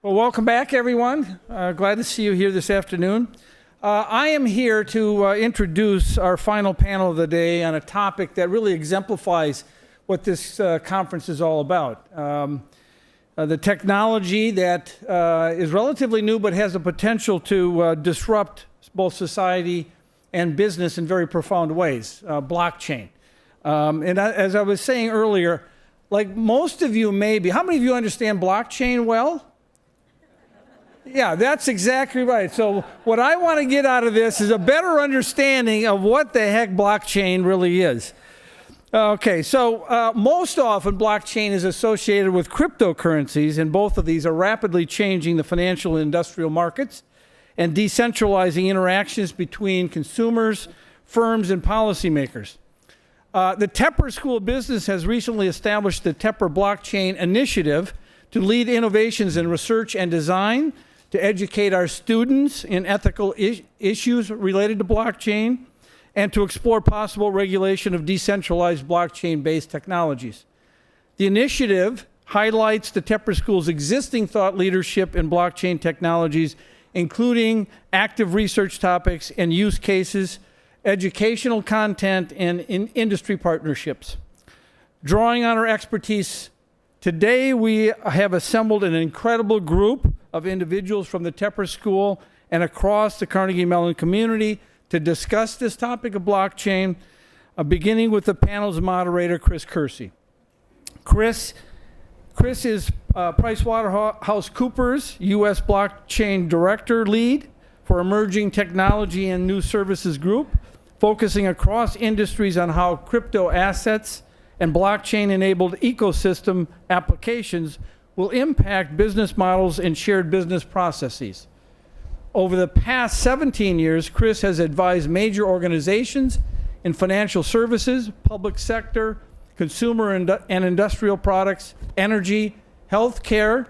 Well, welcome back, everyone. Glad to see you here this afternoon. I am here to introduce our final panel of the day on a topic that really exemplifies what this conference is all about. The technology that is relatively new but has the potential to disrupt both society and business in very profound ways, blockchain. As I was saying earlier, like most of you maybe, how many of you understand blockchain well? Yeah, that's exactly right. So what I want to get out of this is a better understanding of what the heck blockchain really is. Okay, so most often blockchain is associated with cryptocurrencies, and both of these are rapidly changing the financial and industrial markets and decentralizing interactions between consumers, firms, and policymakers. The Tepper School of Business has recently established the Tepper Blockchain Initiative to lead innovations in research and design, to educate our students in ethical issues related to blockchain, and to explore possible regulation of decentralized blockchain-based technologies. The initiative highlights the Tepper School's existing thought leadership in blockchain technologies, including active research topics and use cases, educational content, and industry partnerships. Drawing on our expertise, today we have assembled an incredible group of individuals from the Tepper School and across the Carnegie Mellon community to discuss this topic of blockchain, beginning with the panel's moderator, Kris Kersey. Kris is PricewaterhouseCoopers U.S. Blockchain Director Lead for Emerging Technology and New Services Group, focusing across industries on how crypto assets and blockchain-enabled ecosystem applications will impact business models and shared business processes. Over the past 17 years, Kris has advised major organizations in financial services, public sector, consumer and industrial products, energy, healthcare,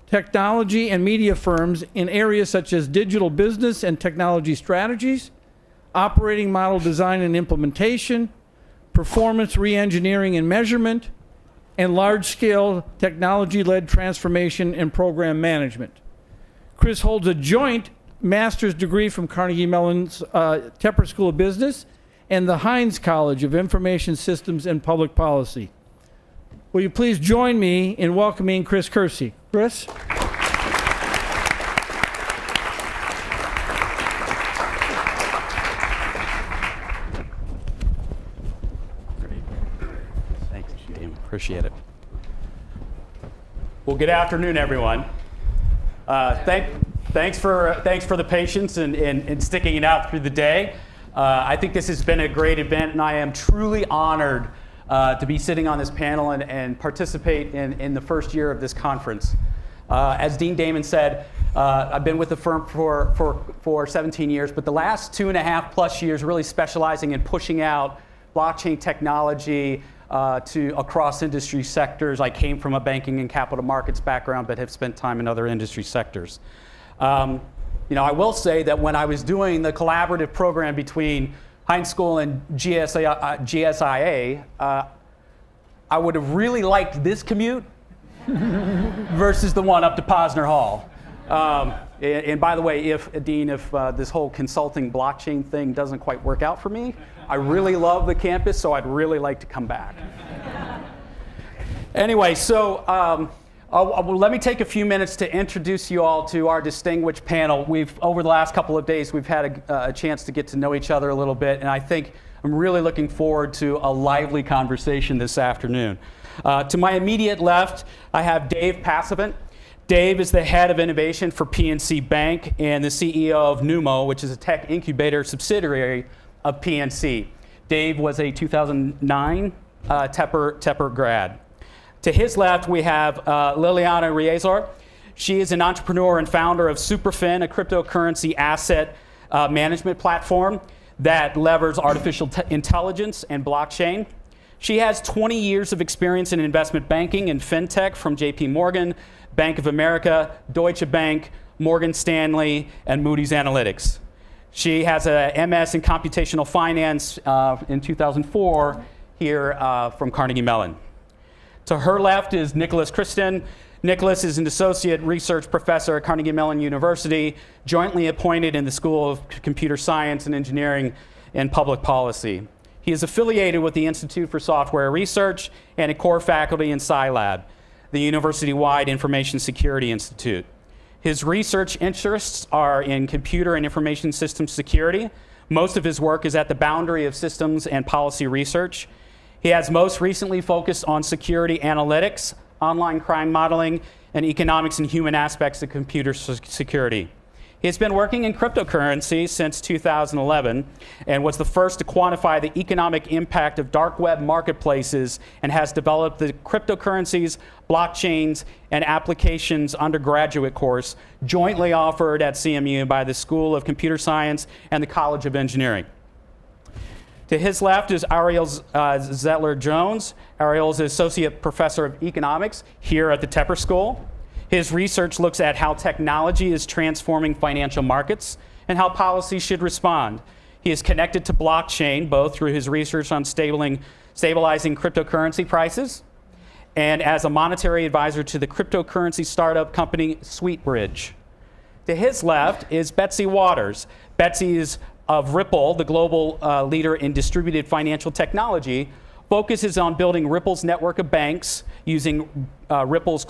technology, and media firms in areas such as digital business and technology strategies, operating model design and implementation, performance re-engineering and measurement, and large-scale technology-led transformation and program management. Kris holds a joint master's degree from Carnegie Mellon's Tepper School of Business and the Heinz College of Information Systems and Public Policy. Will you please join me in welcoming Kris Kersey? Kris? Appreciate it. Well, good afternoon, everyone. Thanks for the patience and sticking it out through the day. I think this has been a great event, and I am truly honored to be sitting on this panel and participate in the first year of this conference. As Dean Damon said, I've been with the firm for 17 years, but the last 2.5+ years really specializing in pushing out blockchain technology to across industry sectors. I came from a banking and capital markets background, but have spent time in other industry sectors. I will say that when I was doing the collaborative program between Heinz School and GSIA, I would have really liked this commute versus the one up to Posner Hall. And by the way, if this whole consulting blockchain thing doesn't quite work out for me, I really love the campus, so I'd really like to come back. Anyway, so let me take a few minutes to introduce you all to our distinguished panel. Over the last couple of days, we've had a chance to get to know each other a little bit, and I think I'm really looking forward to a lively conversation this afternoon. To my immediate left, I have Dave Passavant. Dave is the head of innovation for PNC Bank and the CEO of numo, which is a tech incubator subsidiary of PNC. Dave was a 2009 Tepper grad. To his left, we have Liliana Reasor. She is an entrepreneur and founder of Suprafin, a cryptocurrency asset management platform that levers artificial intelligence and blockchain. She has 20 years of experience in investment banking and fintech from JP Morgan, Bank of America, Deutsche Bank, Morgan Stanley, and Moody's Analytics. She has a MS in computational finance in 2004 here from Carnegie Mellon. To her left is Nicolas Christin. Nicolas is an associate research professor at Carnegie Mellon University, jointly appointed in the School of Computer Science and Engineering and Public Policy. He is affiliated with the Institute for Software Research and a core faculty in SciLab, the university-wide Information Security Institute. His research interests are in computer and information systems security. Most of his work is at the boundary of systems and policy research. He has most recently focused on security analytics, online crime modeling, and economics and human aspects of computer security. He has been working in cryptocurrency since 2011 and was the first to quantify the economic impact of dark web marketplaces and has developed the cryptocurrencies, blockchains, and applications undergraduate course jointly offered at CMU by the School of Computer Science and the College of Engineering. To his left is Ariel Zetlin-Jones. Ariel is an associate professor of economics here at the Tepper School. His research looks at how technology is transforming financial markets and how policy should respond. He is connected to blockchain, both through his research on stabilizing cryptocurrency prices and as a monetary advisor to the cryptocurrency startup company SweetBridge. To his left is Betsy Waters. Betsy is of Ripple, the global leader in distributed financial technology, focuses on building Ripple's network of banks using Ripple's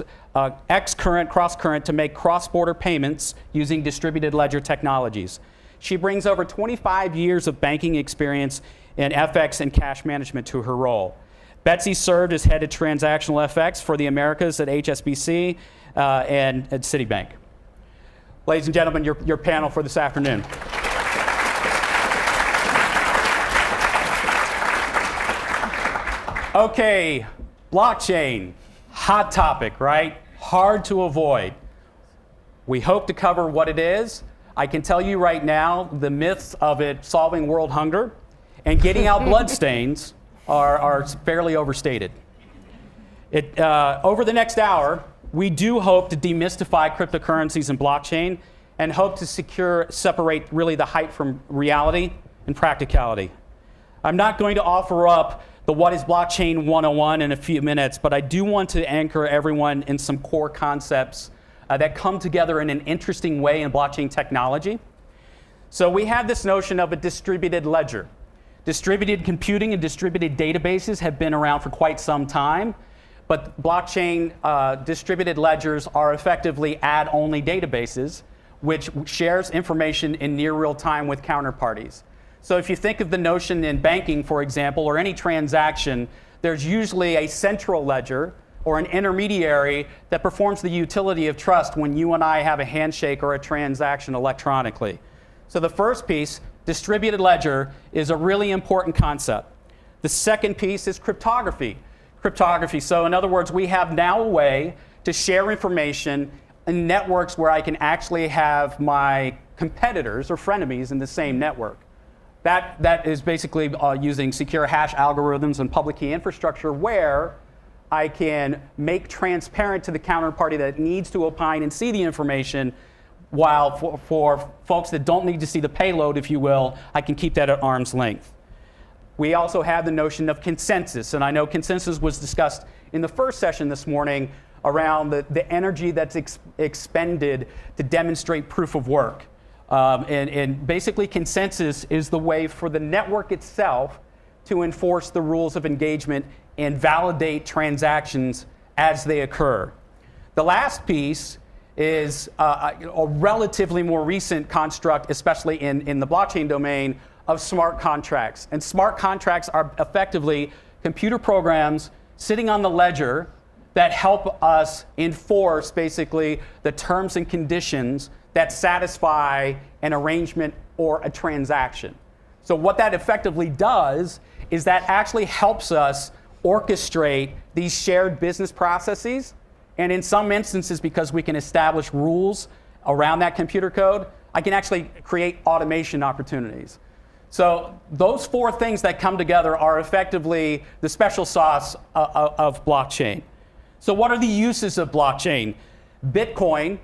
X-current, cross-current to make cross-border payments using distributed ledger technologies. She brings over 25 years of banking experience in FX and cash management to her role. Betsy served as head of transactional FX for the Americas at HSBC and at Citibank. Ladies and gentlemen, your panel for this afternoon. Okay, blockchain, hot topic, right? Hard to avoid. We hope to cover what it is. I can tell you right now, the myths of it solving world hunger and getting out bloodstains are fairly overstated. Over the next hour, we do hope to demystify cryptocurrencies and blockchain and hope to separate really the hype from reality and practicality. I'm not going to offer up the What is Blockchain 101 in a few minutes, but I do want to anchor everyone in some core concepts that come together in an interesting way in blockchain technology. So we have this notion of a distributed ledger. Distributed computing and distributed databases have been around for quite some time, but blockchain distributed ledgers are effectively add-only databases, which shares information in near real time with counterparties. So if you think of the notion in banking, for example, or any transaction, there's usually a central ledger or an intermediary that performs the utility of trust when you and I have a handshake or a transaction electronically. So the first piece, distributed ledger, is a really important concept. The second piece is cryptography. So in other words, we have now a way to share information in networks where I can actually have my competitors or frenemies in the same network. That is basically using secure hash algorithms and public key infrastructure where I can make transparent to the counterparty that needs to opine and see the information, while for folks that don't need to see the payload, if you will, I can keep that at arm's length. We also have the notion of consensus, and I know consensus was discussed in the first session this morning around the energy that's expended to demonstrate proof of work. And basically consensus is the way for the network itself to enforce the rules of engagement and validate transactions as they occur. The last piece is a relatively more recent construct, especially in the blockchain domain, of smart contracts. And smart contracts are effectively computer programs sitting on the ledger that help us enforce basically the terms and conditions that satisfy an arrangement or a transaction. So what that effectively does is that actually helps us orchestrate these shared business processes. And in some instances, because we can establish rules around that computer code, I can actually create automation opportunities. So those four things that come together are effectively the special sauce of blockchain. So what are the uses of blockchain? Bitcoin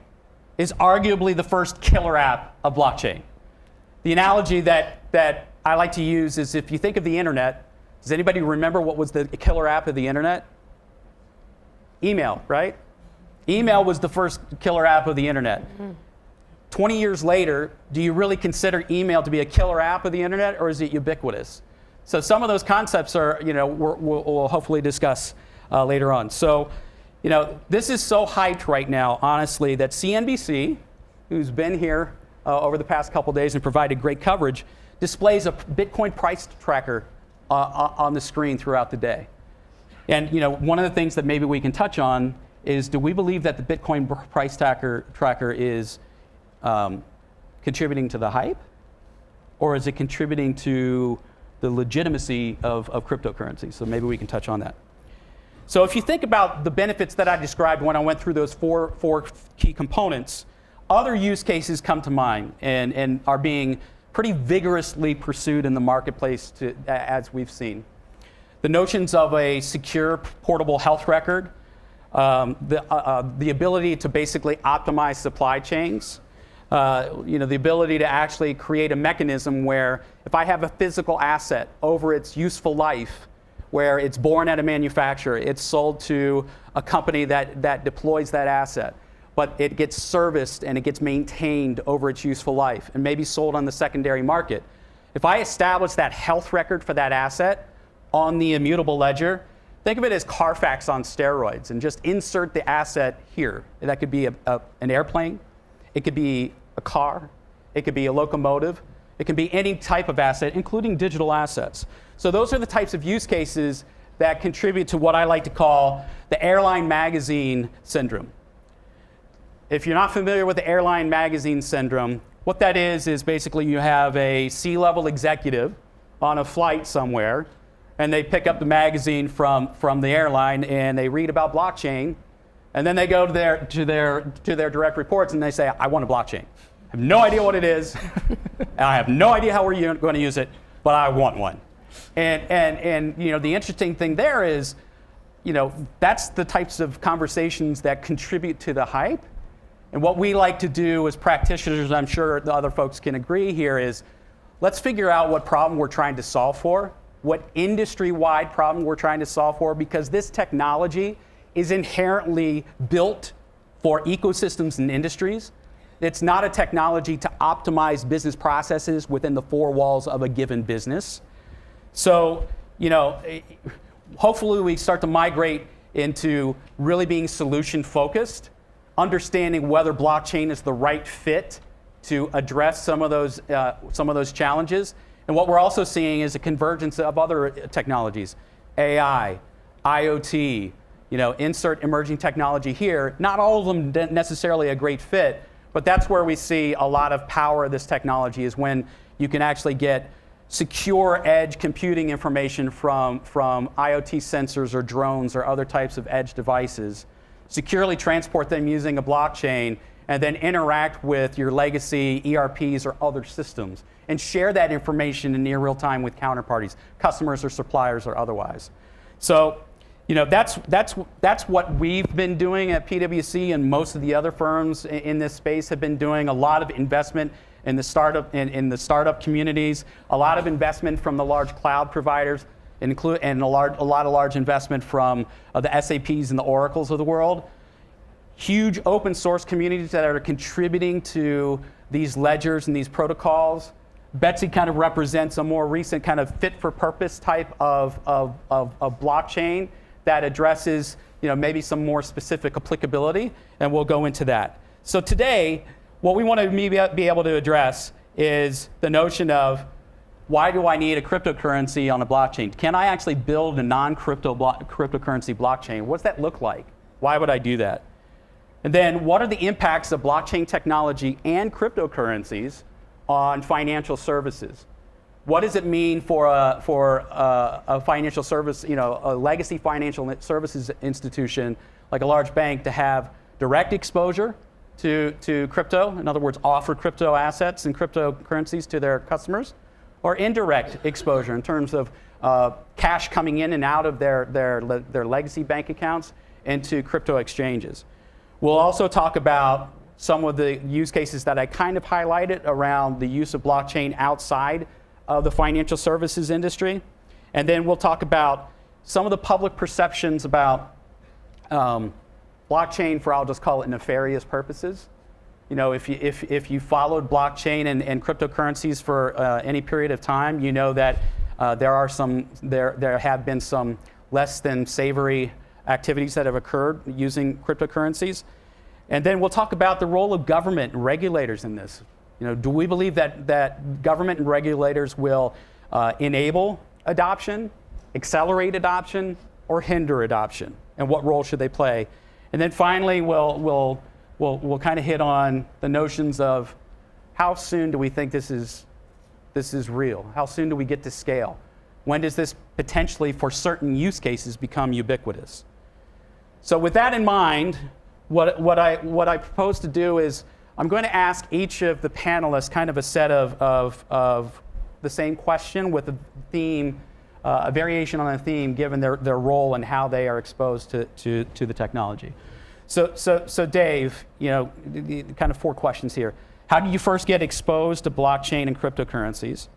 is arguably the first killer app of blockchain. The analogy that I like to use is if you think of the internet, does anybody remember what was the killer app of the internet? Email, right? Email was the first killer app of the internet. 20 years later, do you really consider email to be a killer app of the internet, or is it ubiquitous? So some of those concepts are, we'll hopefully discuss later on. So, this is so hyped right now, honestly, that CNBC, who's been here over the past couple days and provided great coverage, displays a Bitcoin price tracker on the screen throughout the day. And one of the things that maybe we can touch on is, do we believe that the Bitcoin price tracker is contributing to the hype, or is it contributing to the legitimacy of cryptocurrency? So maybe we can touch on that. So if you think about the benefits that I described when I went through those four key components, other use cases come to mind and are being pretty vigorously pursued in the marketplace as we've seen. The notions of a secure portable health record, the ability to basically optimize supply chains, the ability to actually create a mechanism where if I have a physical asset over its useful life, where it's born at a manufacturer, it's sold to a company that deploys that asset, but it gets serviced and it gets maintained over its useful life and maybe sold on the secondary market. If I establish that health record for that asset on the immutable ledger, think of it as Carfax on steroids, and just insert the asset here. That could be an airplane, it could be a car, it could be a locomotive, it can be any type of asset, including digital assets. So those are the types of use cases that contribute to what I like to call the airline magazine syndrome. If you're not familiar with the airline magazine syndrome, what that is basically you have a C-level executive on a flight somewhere, and they pick up the magazine from the airline and they read about blockchain, and then they go to their direct reports and they say, I want a blockchain. I have no idea what it is, and I have no idea how we're going to use it, but I want one. And the interesting thing there is, that's the types of conversations that contribute to the hype. And what we like to do as practitioners, I'm sure the other folks can agree here, is let's figure out what problem we're trying to solve for, what industry-wide problem we're trying to solve for, because this technology is inherently built for ecosystems and industries. It's not a technology to optimize business processes within the four walls of a given business. So, hopefully we start to migrate into really being solution-focused, understanding whether blockchain is the right fit to address some of those challenges. And what we're also seeing is a convergence of other technologies, AI, IoT, insert emerging technology here. Not all of them necessarily a great fit, but that's where we see a lot of power of this technology, is when you can actually get secure edge computing information from IoT sensors or drones or other types of edge devices, securely transport them using a blockchain, and then interact with your legacy ERPs or other systems, and share that information in near real time with counterparties, customers or suppliers or otherwise. So, that's what we've been doing at PwC, and most of the other firms in this space have been doing. A lot of investment in the startup communities, a lot of investment from the large cloud providers, and a lot of large investment from the SAPs and the Oracles of the world. Huge open source communities that are contributing to these ledgers and these protocols. Betsy kind of represents a more recent kind of fit for purpose type of blockchain that addresses maybe some more specific applicability, and we'll go into that. So today, what we want to be able to address is the notion of, why do I need a cryptocurrency on a blockchain? Can I actually build a cryptocurrency blockchain? What's that look like? Why would I do that? And then what are the impacts of blockchain technology and cryptocurrencies on financial services? What does it mean for a financial service, a legacy financial services institution like a large bank to have direct exposure to crypto? In other words, offer crypto assets and cryptocurrencies to their customers, or indirect exposure in terms of cash coming in and out of their legacy bank accounts into crypto exchanges. We'll also talk about some of the use cases that I kind of highlighted around the use of blockchain outside of the financial services industry. And then we'll talk about some of the public perceptions about blockchain for, I'll just call it nefarious purposes. You know, if you followed blockchain and cryptocurrencies for any period of time, you know that there have been some less than savory activities that have occurred using cryptocurrencies. And then we'll talk about the role of government and regulators in this. You know, do we believe that government and regulators will enable adoption, accelerate adoption, or hinder adoption? And what role should they play? And then finally, we'll kind of hit on the notions of how soon do we think this is real? How soon do we get to scale? When does this potentially, for certain use cases, become ubiquitous? So with that in mind, what I propose to do is I'm going to ask each of the panelists kind of a set of the same question with a theme, a variation on a theme, given their role and how they are exposed to the technology. So Dave, you know, kind of 4 questions here. How did you first get exposed to blockchain and cryptocurrencies?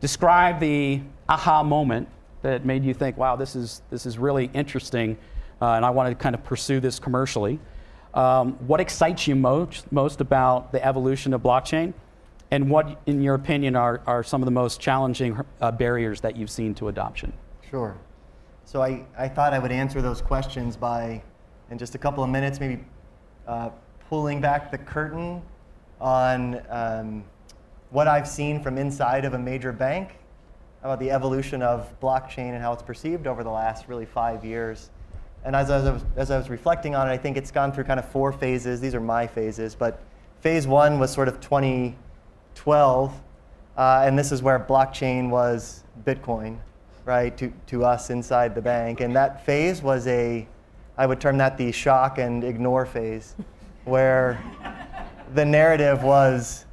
Describe the aha moment that made you think, wow, this is really interesting, and I want to kind of pursue this commercially. What excites you most about the evolution of blockchain? And what, in your opinion, are some of the most challenging barriers that you've seen to adoption? Sure. So I thought I would answer those questions by, in just a couple of minutes, maybe pulling back the curtain on what I've seen from inside of a major bank about the evolution of blockchain and how it's perceived over the last really 5 years. And as I was reflecting on it, I think it's gone through kind of 4 phases. These are my phases, but phase 1 was sort of 2012, and this is where blockchain was Bitcoin, right, to us inside the bank. And that phase was I would term that the shock and ignore phase, where the narrative was,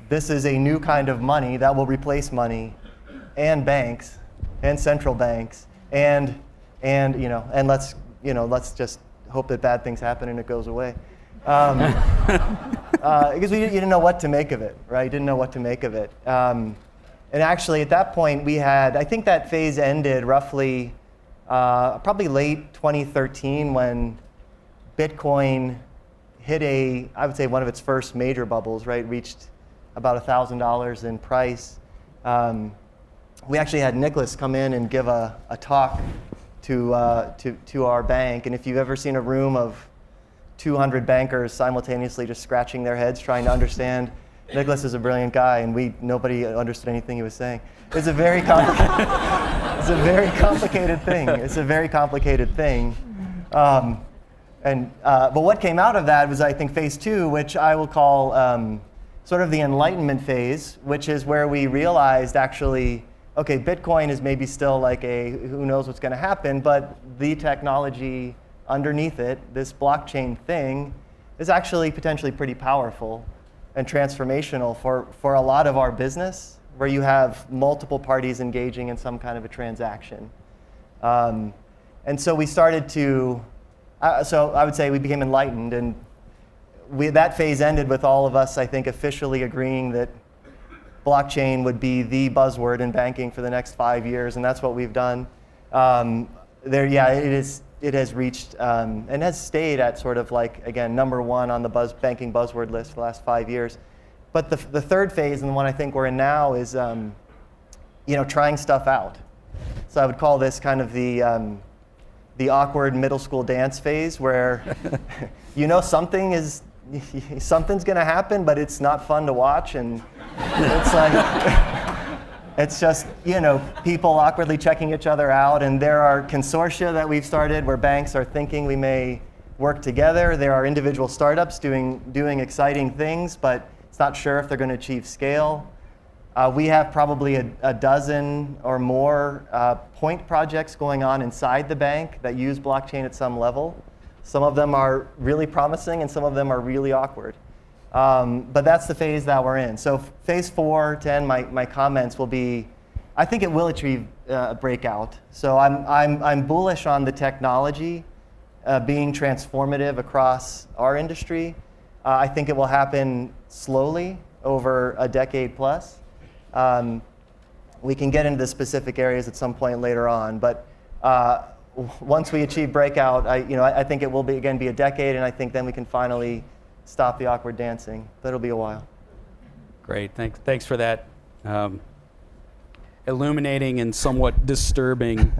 this is a new kind of money that will replace money and banks and central banks and let's just hope that bad things happen and it goes away. Because you didn't know what to make of it, right? You didn't know what to make of it. And actually, at that point, I think that phase ended roughly, probably late 2013 when Bitcoin hit I would say one of its first major bubbles, right? Reached about $1,000 in price. We actually had Nicolas come in and give a talk to our bank. And if you've ever seen a room of 200 bankers simultaneously just scratching their heads trying to understand, Nicolas is a brilliant guy, and nobody understood anything he was saying. It's a very complicated. It's a very complicated thing. It's a very complicated thing. But what came out of that was, I think, phase 2, which I will call sort of the enlightenment phase, which is where we realized actually, okay, Bitcoin is maybe still like who knows what's going to happen, but the technology underneath it, this blockchain thing, is actually potentially pretty powerful and transformational for a lot of our business, where you have multiple parties engaging in some kind of a transaction. And so we started to, so I would say we became enlightened, and that phase ended with all of us, I think, officially agreeing that blockchain would be the buzzword in banking for the next 5 years, and that's what we've done. It has reached and has stayed at sort of like, again, #1 on the banking buzzword list for the last 5 years. But the third phase, and the one I think we're in now, is trying stuff out. So I would call this kind of the awkward middle school dance phase, where something's going to happen, but it's not fun to watch, and it's like it's just people awkwardly checking each other out. And there are consortia that we've started where banks are thinking we may work together. There are individual startups doing exciting things, but it's not sure if they're going to achieve scale. We have probably a dozen or more point projects going on inside the bank that use blockchain at some level. Some of them are really promising, and some of them are really awkward. But that's the phase that we're in. So phase 4 to end my comments will be, I think it will achieve a breakout. So I'm bullish on the technology being transformative across our industry. I think it will happen slowly over a decade plus. We can get into the specific areas at some point later on, but once we achieve breakout, I think it will be a decade, and I think then we can finally stop the awkward dancing. But it'll be a while. Great, thanks for that illuminating and somewhat disturbing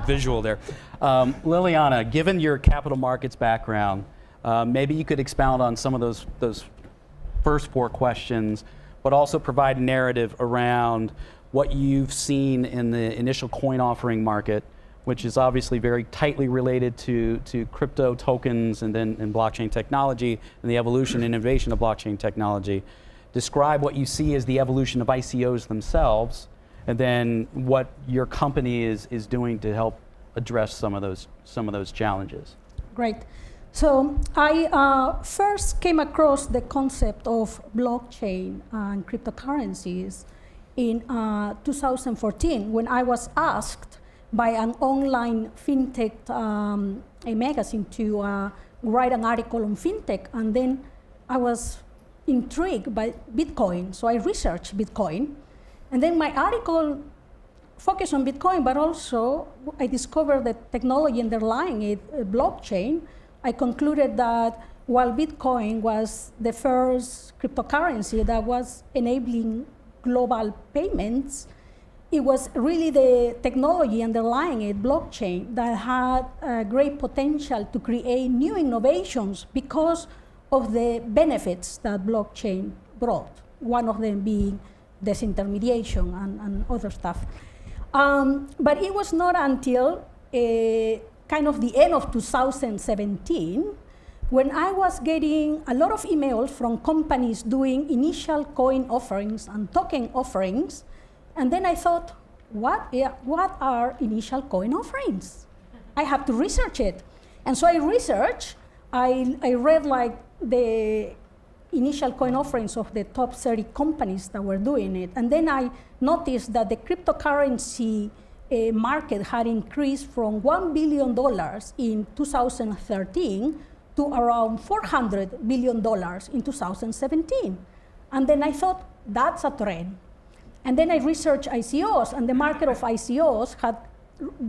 visual there. Liliana, given your capital markets background, maybe you could expound on some of those first 4 questions, but also provide a narrative around what you've seen in the initial coin offering market, which is obviously very tightly related to crypto tokens and blockchain technology and the evolution and innovation of blockchain technology. Describe what you see as the evolution of ICOs themselves, and then what your company is doing to help address some of those challenges. Great. So I first came across the concept of blockchain and cryptocurrencies in 2014 when I was asked by an online fintech a magazine to write an article on fintech, and then I was intrigued by Bitcoin, so I researched Bitcoin. And then my article focused on Bitcoin, but also I discovered the technology underlying it, blockchain. I concluded that while Bitcoin was the first cryptocurrency that was enabling global payments, it was really the technology underlying it, blockchain, that had great potential to create new innovations because of the benefits that blockchain brought, one of them being disintermediation and other stuff. But it was not until kind of the end of 2017 when I was getting a lot of emails from companies doing initial coin offerings and token offerings, and then I thought, what are initial coin offerings? I have to research it. And so I researched, I read like the initial coin offerings of the top 30 companies that were doing it. And then I noticed that the cryptocurrency market had increased from $1 billion in 2013 to around $400 billion in 2017. And then I thought, that's a trend. And then I researched ICOs, and the market of ICOs had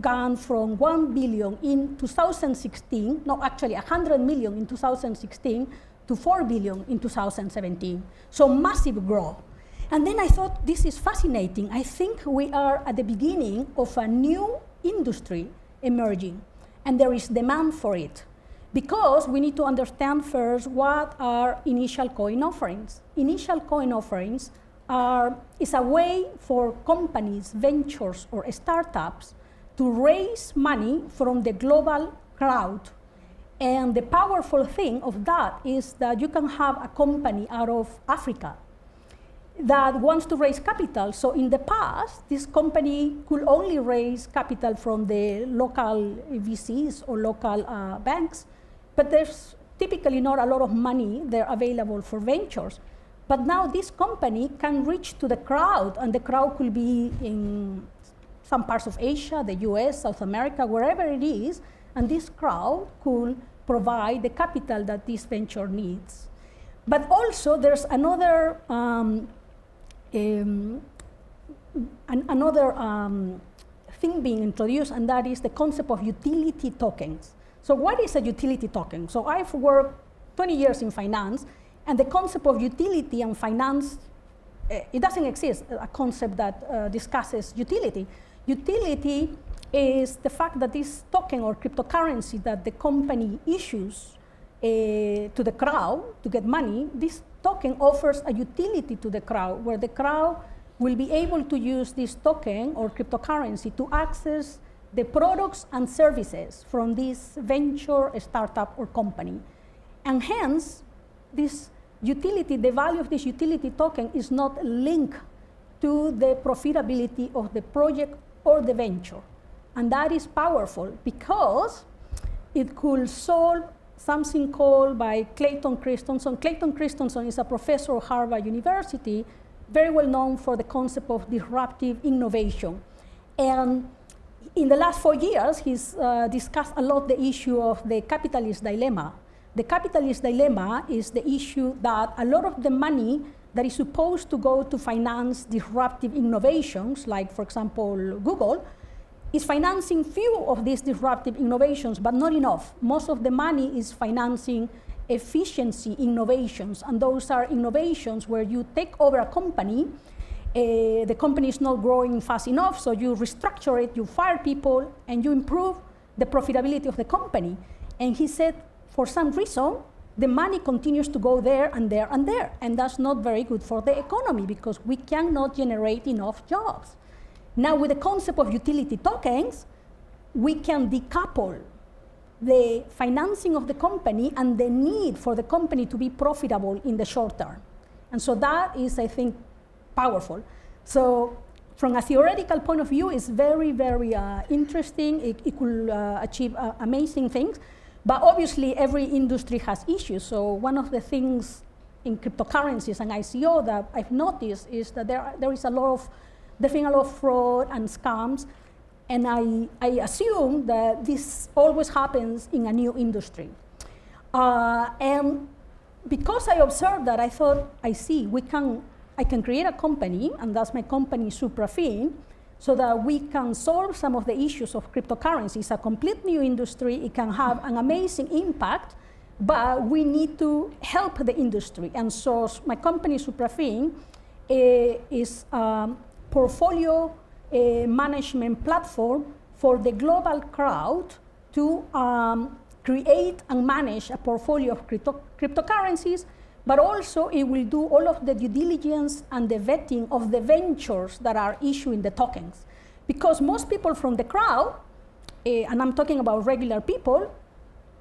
gone from 1 billion in 2016, no, actually 100 million in 2016 to 4 billion in 2017. So massive growth. And then I thought, this is fascinating. I think we are at the beginning of a new industry emerging, and there is demand for it. Because we need to understand first what are initial coin offerings. Initial coin offerings is a way for companies, ventures, or startups to raise money from the global crowd. And the powerful thing of that is that you can have a company out of Africa that wants to raise capital. So in the past, this company could only raise capital from the local VCs or local banks, but there's typically not a lot of money there available for ventures. But now this company can reach to the crowd, and the crowd could be in some parts of Asia, the US, South America, wherever it is, and this crowd could provide the capital that this venture needs. But also there's another thing being introduced, and that is the concept of utility tokens. So what is a utility token? So I've worked 20 years in finance, and the concept of utility and finance, it doesn't exist, a concept that discusses utility. Utility is the fact that this token or cryptocurrency that the company issues to the crowd to get money, this token offers a utility to the crowd, where the crowd will be able to use this token or cryptocurrency to access the products and services from this venture, startup, or company. And hence, this utility, the value of this utility token is not linked to the profitability of the project or the venture. And that is powerful because it could solve something called by Clayton Christensen. Clayton Christensen is a professor at Harvard University, very well known for the concept of disruptive innovation. And in the last 4 years, he's discussed a lot the issue of the capitalist dilemma. The capitalist dilemma is the issue that a lot of the money that is supposed to go to finance disruptive innovations, like, for example, Google, is financing few of these disruptive innovations, but not enough. Most of the money is financing efficiency innovations, and those are innovations where you take over a company, the company is not growing fast enough, so you restructure it, you fire people, and you improve the profitability of the company. And he said, for some reason, the money continues to go there and there and there, and that's not very good for the economy because we cannot generate enough jobs. Now, with the concept of utility tokens, we can decouple the financing of the company and the need for the company to be profitable in the short term. And so that is, I think, powerful. So from a theoretical point of view, it's very, very interesting. It could achieve amazing things. But obviously, every industry has issues. So one of the things in cryptocurrencies and ICO that I've noticed is that there is there's been a lot of fraud and scams. And I assume that this always happens in a new industry. And because I observed that, I thought, I can create a company, and that's my company, Suprafin, so that we can solve some of the issues of cryptocurrency. It's a complete new industry. It can have an amazing impact, but we need to help the industry. And so my company, Suprafin, is a portfolio management platform for the global crowd to create and manage a portfolio of cryptocurrencies, but also it will do all of the due diligence and the vetting of the ventures that are issuing the tokens. Because most people from the crowd, and I'm talking about regular people,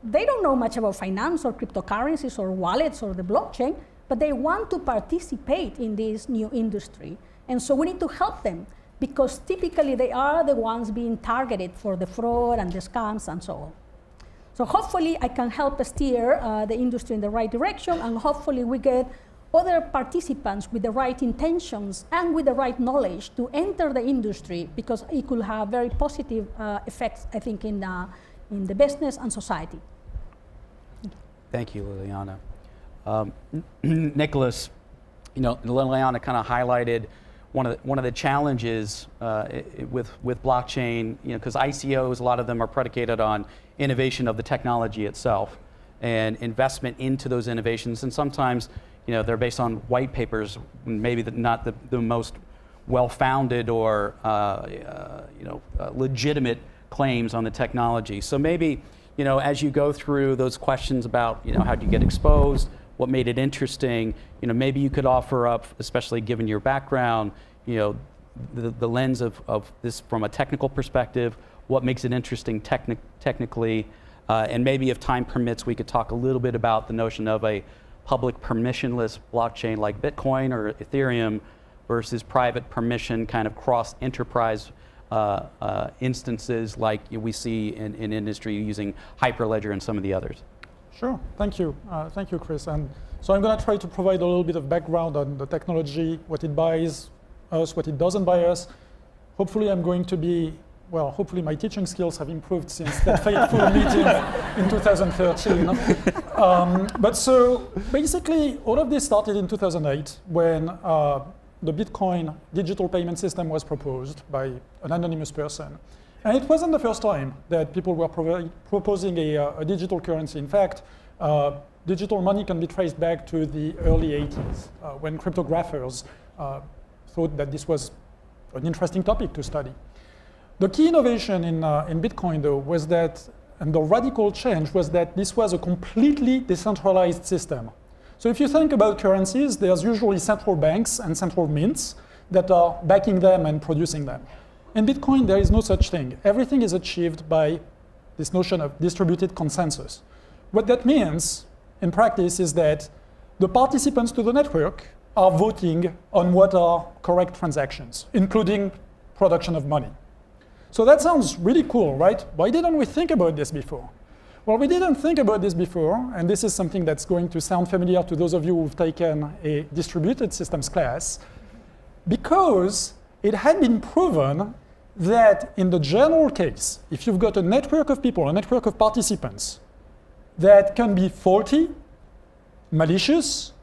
they don't know much about finance or cryptocurrencies or wallets or the blockchain, but they want to participate in this new industry. And so we need to help them, because typically they are the ones being targeted for the fraud and the scams and so on. So hopefully I can help steer the industry in the right direction, and hopefully we get other participants with the right intentions and with the right knowledge to enter the industry, because it could have very positive effects, I think, in the business and society. Thank you, Liliana. Nicolas, Liliana kind of highlighted one of the challenges with blockchain, because ICOs, a lot of them are predicated on innovation of the technology itself and investment into those innovations, and sometimes they're based on white papers, maybe not the most well-founded or legitimate claims on the technology. So maybe as you go through those questions about how do you get exposed, what made it interesting, maybe you could offer up, especially given your background, the lens of this from a technical perspective, what makes it interesting technically, and maybe if time permits, we could talk a little bit about the notion of a public permissionless blockchain like Bitcoin or Ethereum versus private permission kind of cross-enterprise instances like we see in industry using Hyperledger and some of the others. Sure, thank you, Kris. And so I'm going to try to provide a little bit of background on the technology, what it buys us, what it doesn't buy us. Hopefully I'm going to be, well, hopefully my teaching skills have improved since that fateful meeting in 2013. But so basically all of this started in 2008 when the Bitcoin digital payment system was proposed by an anonymous person. And it wasn't the first time that people were proposing a digital currency. In fact, digital money can be traced back to the early 80s when cryptographers thought that this was an interesting topic to study. The key innovation in Bitcoin, though, was that, and the radical change was that this was a completely decentralized system. So if you think about currencies, there's usually central banks and central mints that are backing them and producing them. In Bitcoin, there is no such thing. Everything is achieved by this notion of distributed consensus. What that means in practice is that the participants to the network are voting on what are correct transactions, including production of money. So that sounds really cool, right? Why didn't we think about this before? Well, we didn't think about this before, and this is something that's going to sound familiar to those of you who've taken a distributed systems class, because it had been proven that in the general case, if you've got a network of people, a network of participants, that can be faulty, malicious,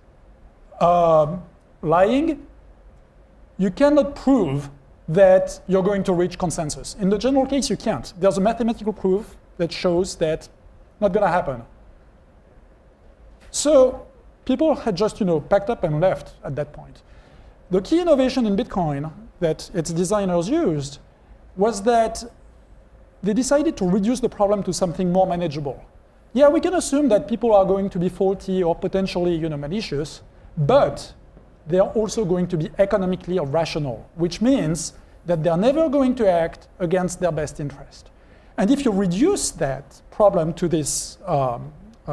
lying, you cannot prove that you're going to reach consensus. In the general case, you can't. There's a mathematical proof that shows that not going to happen. So people had just, packed up and left at that point. The key innovation in Bitcoin that its designers used was that they decided to reduce the problem to something more manageable. Yeah, we can assume that people are going to be faulty or potentially, malicious, but they are also going to be economically irrational, which means that they're never going to act against their best interest. And if you reduce that problem to this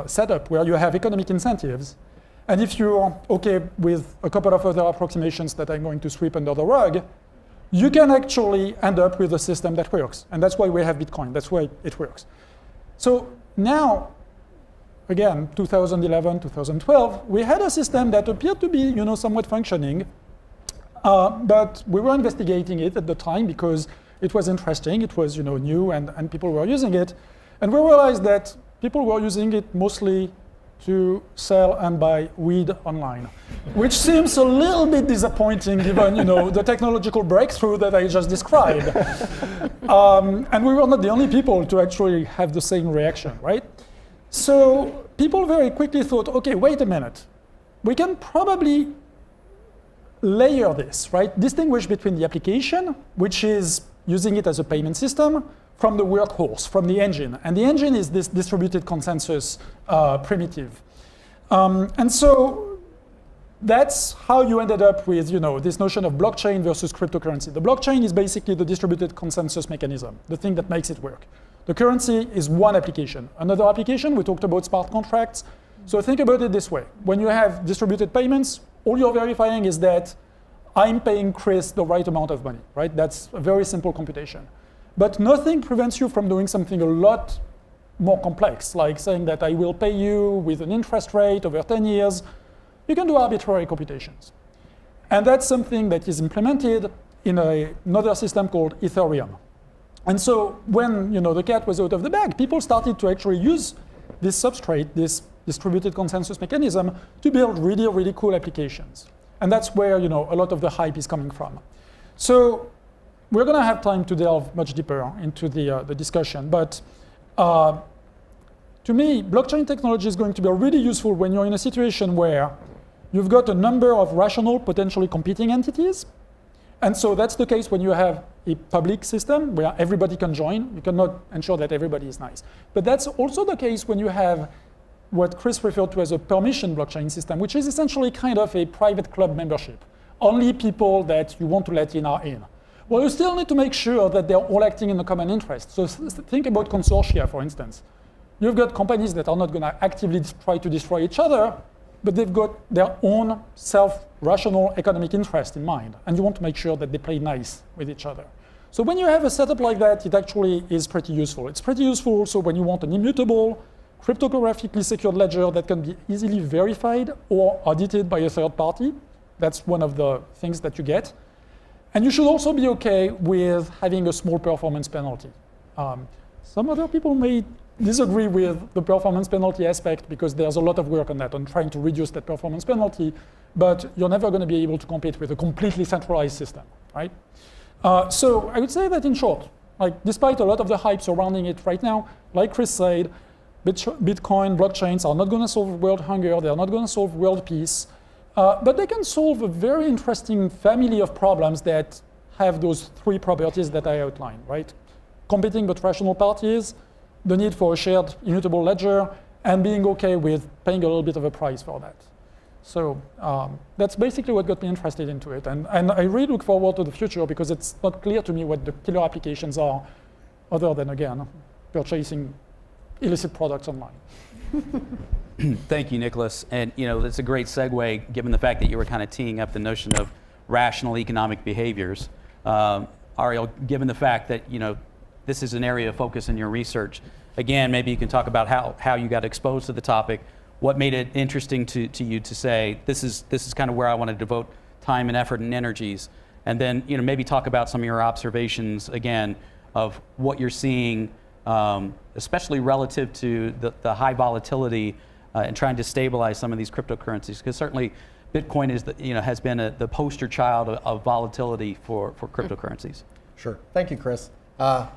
setup where you have economic incentives, and if you're okay with a couple of other approximations that I'm going to sweep under the rug, you can actually end up with a system that works. And that's why we have Bitcoin. That's why it works. So now, again, 2011, 2012, we had a system that appeared to be, somewhat functioning, but we were investigating it at the time because it was interesting. It was, new, and people were using it, and we realized that people were using it mostly to sell and buy weed online, which seems a little bit disappointing given, the technological breakthrough that I just described. And we were not the only people to actually have the same reaction, right? So people very quickly thought, okay, wait a minute. We can probably layer this, right? Distinguish between the application, which is using it as a payment system, from the workhorse, from the engine. And the engine is this distributed consensus primitive. And so that's how you ended up with this notion of blockchain versus cryptocurrency. The blockchain is basically the distributed consensus mechanism, the thing that makes it work. The currency is one application. Another application, we talked about smart contracts. So think about it this way. When you have distributed payments, all you're verifying is that I'm paying Kris the right amount of money, right? That's a very simple computation. But nothing prevents you from doing something a lot more complex, like saying that I will pay you with an interest rate over 10 years. You can do arbitrary computations. And that's something that is implemented in another system called Ethereum. And so when the cat was out of the bag, people started to actually use this substrate, this distributed consensus mechanism, to build really, really cool applications. And that's where a lot of the hype is coming from. So we're going to have time to delve much deeper into the discussion. But to me, blockchain technology is going to be really useful when you're in a situation where you've got a number of rational, potentially competing entities. And so that's the case when you have a public system where everybody can join. You cannot ensure that everybody is nice. But that's also the case when you have what Kris referred to as a permission blockchain system, which is essentially kind of a private club membership. Only people that you want to let in are in. Well, you still need to make sure that they're all acting in a common interest. So think about consortia, for instance. You've got companies that are not going to actively try to destroy each other, but they've got their own self-rational economic interest in mind. And you want to make sure that they play nice with each other. So when you have a setup like that, it actually is pretty useful. It's pretty useful also when you want an immutable, cryptographically secured ledger that can be easily verified or audited by a third party. That's one of the things that you get. And you should also be okay with having a small performance penalty. Some other people may disagree with the performance penalty aspect because there's a lot of work on that, on trying to reduce that performance penalty, but you're never going to be able to compete with a completely centralized system, right? So I would say that in short, despite a lot of the hype surrounding it right now, like Kris said, Bitcoin, blockchains are not going to solve world hunger, they're not going to solve world peace, but they can solve a very interesting family of problems that have those three properties that I outlined, right? Competing but rational parties, the need for a shared immutable ledger, and being okay with paying a little bit of a price for that. So that's basically what got me interested into it. And I really look forward to the future because it's not clear to me what the killer applications are, other than, again, purchasing illicit products online. Thank you, Nicolas. And that's a great segue, given the fact that you were kind of teeing up the notion of rational economic behaviors. Ariel, given the fact that this is an area of focus in your research, again, maybe you can talk about how you got exposed to the topic, what made it interesting to you to say this is kind of where I want to devote time and effort and energies, and then maybe talk about some of your observations again of what you're seeing, especially relative to the high volatility and trying to stabilize some of these cryptocurrencies, because certainly Bitcoin is has been the poster child of volatility for cryptocurrencies. Sure. Thank you, Kris. I'm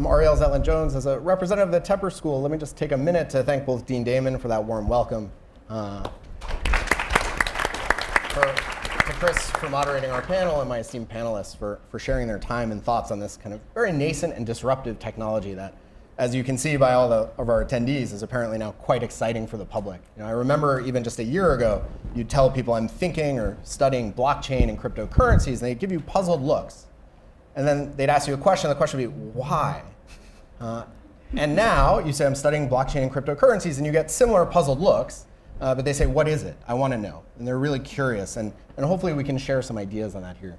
Ariel Zetlin-Jones. As a representative of the Tepper School, let me just take a minute to thank both Dean Damon for that warm welcome, to Kris for moderating our panel, and my esteemed panelists for sharing their time and thoughts on this kind of very nascent and disruptive technology that, as you can see by all of our attendees, is apparently now quite exciting for the public. I remember even just a year ago, you'd tell people I'm thinking or studying blockchain and cryptocurrencies, and they'd give you puzzled looks. And then they'd ask you a question, the question would be, why? And now you say, I'm studying blockchain and cryptocurrencies, and you get similar puzzled looks, but they say, what is it? I want to know. And they're really curious, and hopefully we can share some ideas on that here.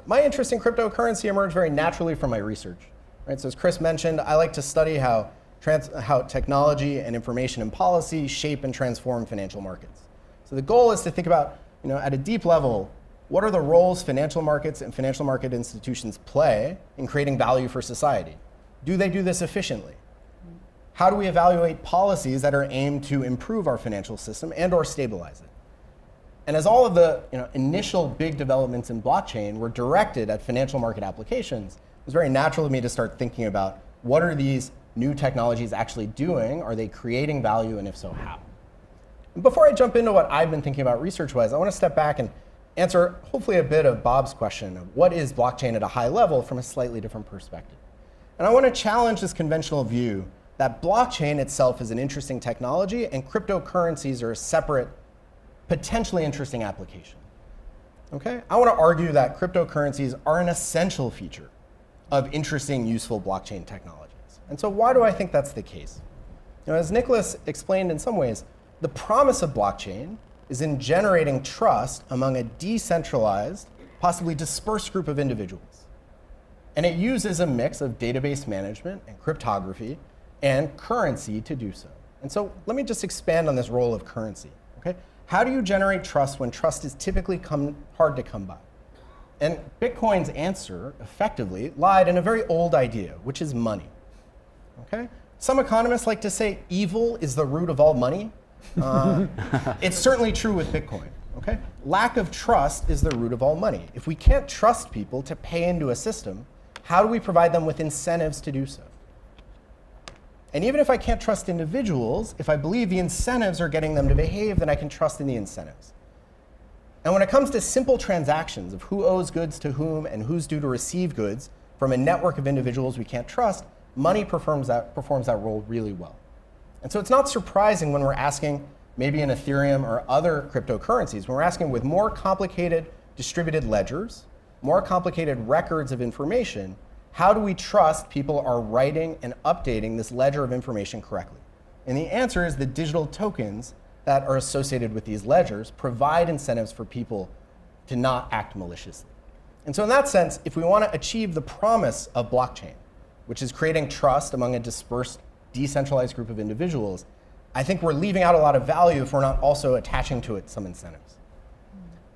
My interest in cryptocurrency emerged very naturally from my research. Right? So as Kris mentioned, I like to study how technology and information and policy shape and transform financial markets. So the goal is to think about, at a deep level, what are the roles financial markets and financial market institutions play in creating value for society? Do they do this efficiently? How do we evaluate policies that are aimed to improve our financial system and or stabilize it? And as all of the initial big developments in blockchain were directed at financial market applications, it was very natural to me to start thinking about what are these new technologies actually doing? Are they creating value, and if so, how? And before I jump into what I've been thinking about research-wise, I want to step back and answer hopefully a bit of Bob's question of what is blockchain at a high level from a slightly different perspective. And I want to challenge this conventional view that blockchain itself is an interesting technology and cryptocurrencies are a separate, potentially interesting application. Okay? I want to argue that cryptocurrencies are an essential feature of interesting, useful blockchain technologies. And so why do I think that's the case? As Nicolas explained in some ways, the promise of blockchain is in generating trust among a decentralized, possibly dispersed group of individuals. And it uses a mix of database management and cryptography and currency to do so. And so let me just expand on this role of currency. Okay? How do you generate trust when trust is typically hard to come by? And Bitcoin's answer, effectively, lied in a very old idea, which is money. Okay? Some economists like to say evil is the root of all money. It's certainly true with Bitcoin. Okay? Lack of trust is the root of all money. If we can't trust people to pay into a system, how do we provide them with incentives to do so? And even if I can't trust individuals, if I believe the incentives are getting them to behave, then I can trust in the incentives. And when it comes to simple transactions of who owes goods to whom and who's due to receive goods from a network of individuals we can't trust, money performs that role really well. And so it's not surprising when we're asking, maybe in Ethereum or other cryptocurrencies, when we're asking with more complicated distributed ledgers, more complicated records of information, how do we trust people are writing and updating this ledger of information correctly? And the answer is the digital tokens that are associated with these ledgers provide incentives for people to not act maliciously. And so in that sense, if we want to achieve the promise of blockchain, which is creating trust among a dispersed, decentralized group of individuals, I think we're leaving out a lot of value if we're not also attaching to it some incentives.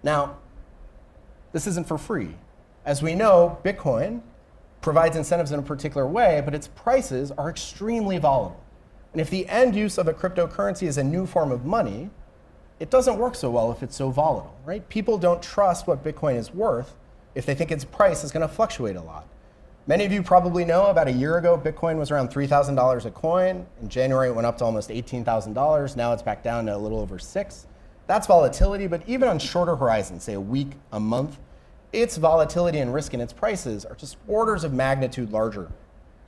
Now, this isn't for free. As we know, Bitcoin provides incentives in a particular way, but its prices are extremely volatile. And if the end use of a cryptocurrency is a new form of money, it doesn't work so well if it's so volatile, right? People don't trust what Bitcoin is worth if they think its price is going to fluctuate a lot. Many of you probably know about a year ago, Bitcoin was around $3,000 a coin. In January, it went up to almost $18,000. Now it's back down to a little over $6,000. That's volatility, but even on shorter horizons, say a week, a month, its volatility and risk in its prices are just orders of magnitude larger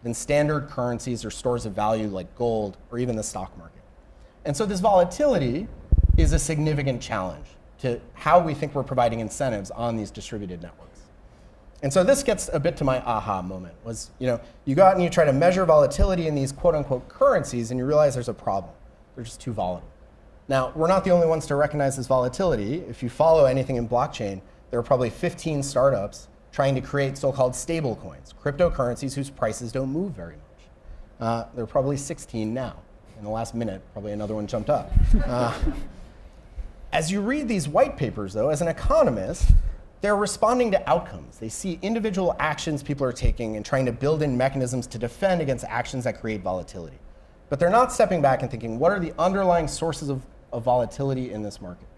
than standard currencies or stores of value like gold or even the stock market. And so this volatility is a significant challenge to how we think we're providing incentives on these distributed networks. And so this gets a bit to my aha moment, was you go out and you try to measure volatility in these quote unquote currencies and you realize there's a problem. They're just too volatile. Now, we're not the only ones to recognize this volatility. If you follow anything in blockchain, there are probably 15 startups trying to create so-called stable coins, cryptocurrencies whose prices don't move very much. There are probably 16 now. In the last minute, probably another one jumped up. As you read these white papers, though, as an economist, they're responding to outcomes. They see individual actions people are taking and trying to build in mechanisms to defend against actions that create volatility. But they're not stepping back and thinking, what are the underlying sources of volatility in this market?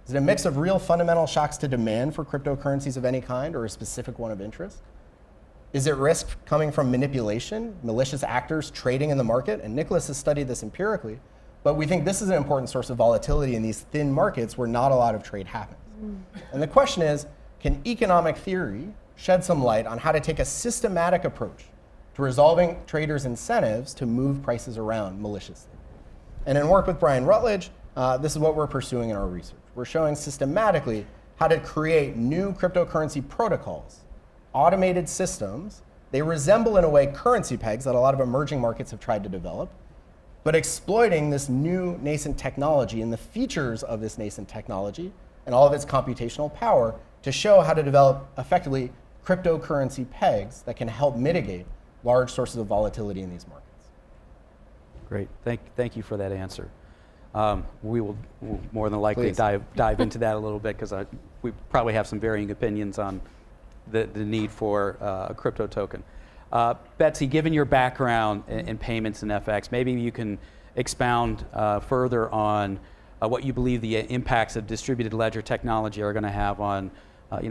Is it a mix of real fundamental shocks to demand for cryptocurrencies of any kind or a specific one of interest? Is it risk coming from manipulation, malicious actors trading in the market? And Nicolas has studied this empirically, but we think this is an important source of volatility in these thin markets where not a lot of trade happens. And the question is, can economic theory shed some light on how to take a systematic approach to resolving traders' incentives to move prices around maliciously? And in work with Brian Rutledge, this is what we're pursuing in our research. We're showing systematically how to create new cryptocurrency protocols, automated systems. They resemble in a way currency pegs that a lot of emerging markets have tried to develop, but exploiting this new nascent technology and the features of this nascent technology and all of its computational power to show how to develop effectively cryptocurrency pegs that can help mitigate large sources of volatility in these markets. Great. Thank you for that answer. We will more than likely Please. dive into that a little bit because we probably have some varying opinions on the need for a crypto token. Betsy, given your background in payments and FX, maybe you can expound further on what you believe the impacts of distributed ledger technology are going to have on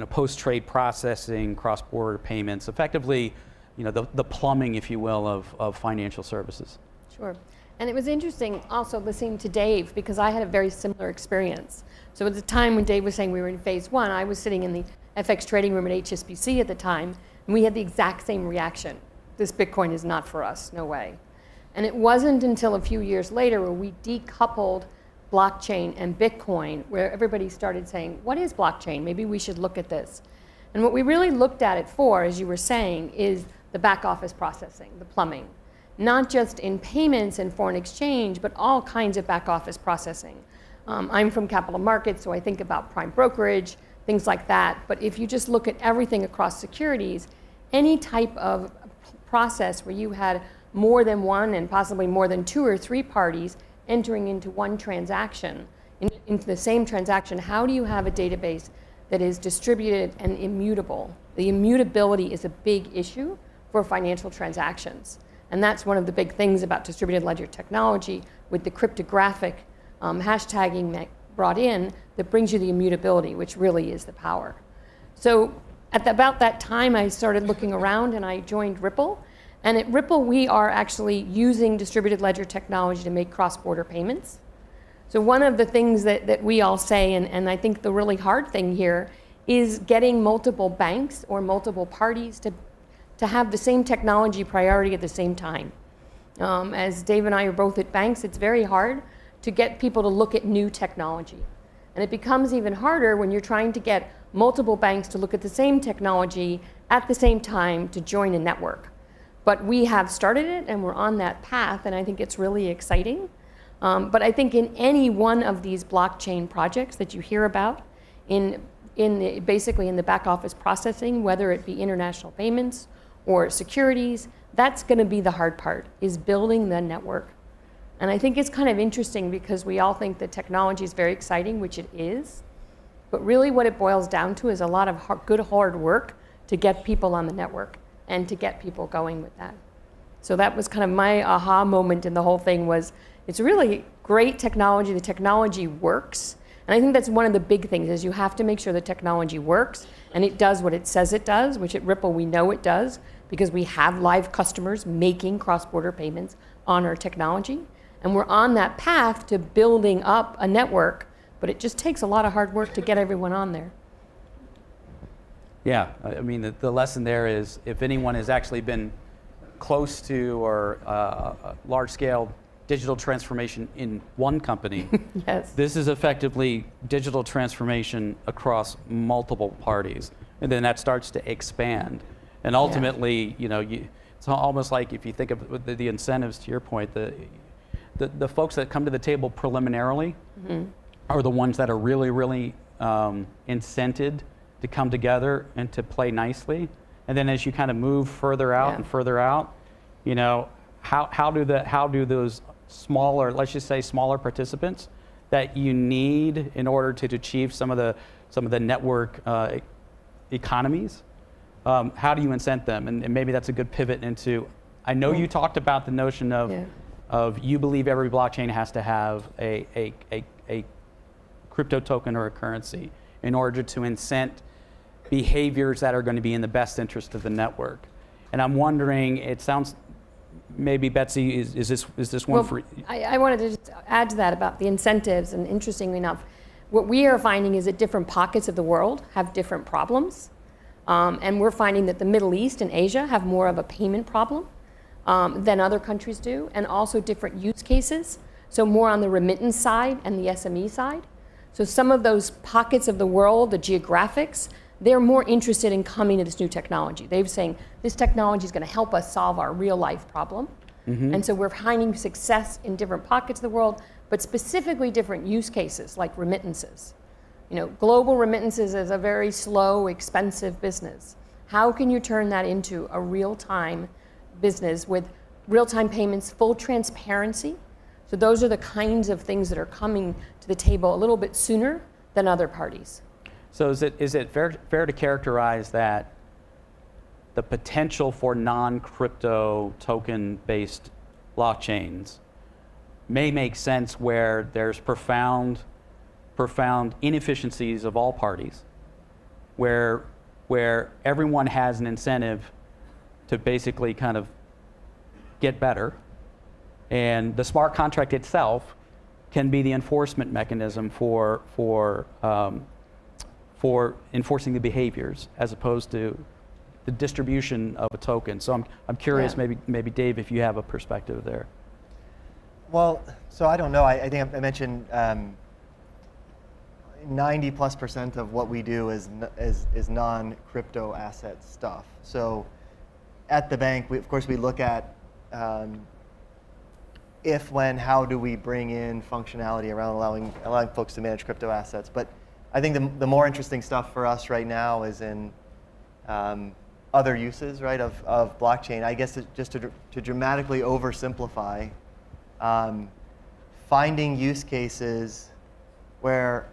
post-trade processing, cross-border payments, effectively the plumbing, if you will, of financial services. Sure. And it was interesting also listening to Dave because I had a very similar experience. So at the time when Dave was saying we were in phase one, I was sitting in the FX trading room at HSBC at the time, and we had the exact same reaction. This Bitcoin is not for us, no way. And it wasn't until a few years later where we decoupled blockchain and Bitcoin, where everybody started saying, what is blockchain? Maybe we should look at this. And what we really looked at it for, as you were saying, is the back office processing, the plumbing. Not just in payments and foreign exchange, but all kinds of back office processing. I'm from capital markets, so I think about prime brokerage, things like that. But if you just look at everything across securities, any type of process where you had more than one and possibly more than 2 or 3 parties entering into one transaction, into the same transaction, how do you have a database that is distributed and immutable? The immutability is a big issue for financial transactions. And that's one of the big things about distributed ledger technology with the cryptographic hashtagging brought in that brings you the immutability, which really is the power. So at about that time, I started looking around and I joined Ripple. And at Ripple, we are actually using distributed ledger technology to make cross-border payments. So one of the things that we all say, and I think the really hard thing here, is getting multiple banks or multiple parties to have the same technology priority at the same time. As Dave and I are both at banks, it's very hard to get people to look at new technology. And it becomes even harder when you're trying to get multiple banks to look at the same technology at the same time to join a network. But we have started it and we're on that path, and I think it's really exciting. But I think in any one of these blockchain projects that you hear about, basically in the back office processing, whether it be international payments or securities, that's going to be the hard part, is building the network. And I think it's kind of interesting because we all think that technology is very exciting, which it is. But really what it boils down to is a lot of good hard work to get people on the network and to get people going with that. So that was kind of my aha moment in the whole thing, was it's really great technology. The technology works. And I think that's one of the big things, is you have to make sure the technology works and it does what it says it does, which at Ripple we know it does because we have live customers making cross-border payments on our technology. And we're on that path to building up a network, but it just takes a lot of hard work to get everyone on there. Yeah, I mean, the lesson there is if anyone has actually been close to or large-scale digital transformation in one company, Yes. this is effectively digital transformation across multiple parties. And then that starts to expand. And ultimately, it's almost like if you think of the incentives, to your point, the folks that come to the table preliminarily are the ones that are really, really incented to come together and to play nicely. And then as you kind of move further out and further out, how do those smaller, let's just say smaller participants that you need in order to achieve some of the network economies, how do you incent them? And maybe that's a good pivot into, I know you talked about the notion of you believe every blockchain has to have a crypto token or a currency in order to incent behaviors that are going to be in the best interest of the network. And I'm wondering, it sounds, maybe Betsy, is this one for? I wanted to just add to that about the incentives, and interestingly enough, what we are finding is that different pockets of the world have different problems. And we're finding that the Middle East and Asia have more of a payment problem than other countries do, and also different use cases. So more on the remittance side and the SME side. So some of those pockets of the world, the geographics, they're more interested in coming to this new technology. They're saying, this technology is going to help us solve our real life problem. And so we're finding success in different pockets of the world, but specifically different use cases like remittances. You know, global remittances is a very slow, expensive business. How can you turn that into a real-time business with real-time payments, full transparency? So those are the kinds of things that are coming to the table a little bit sooner than other parties. So is it fair to characterize that the potential for non-crypto token-based blockchains may make sense where there's profound inefficiencies of all parties, where everyone has an incentive to basically kind of get better, and the smart contract itself can be the enforcement mechanism for enforcing the behaviors as opposed to the distribution of a token. So I'm curious, Yeah. maybe Dave, if you have a perspective there. Well, so I don't know. I think I mentioned 90+% of what we do is non-crypto asset stuff. So at the bank, of course, we look at if, when, how do we bring in functionality around allowing folks to manage crypto assets. But I think the more interesting stuff for us right now is in other uses, right, of blockchain. I guess just to dramatically oversimplify, finding use cases where,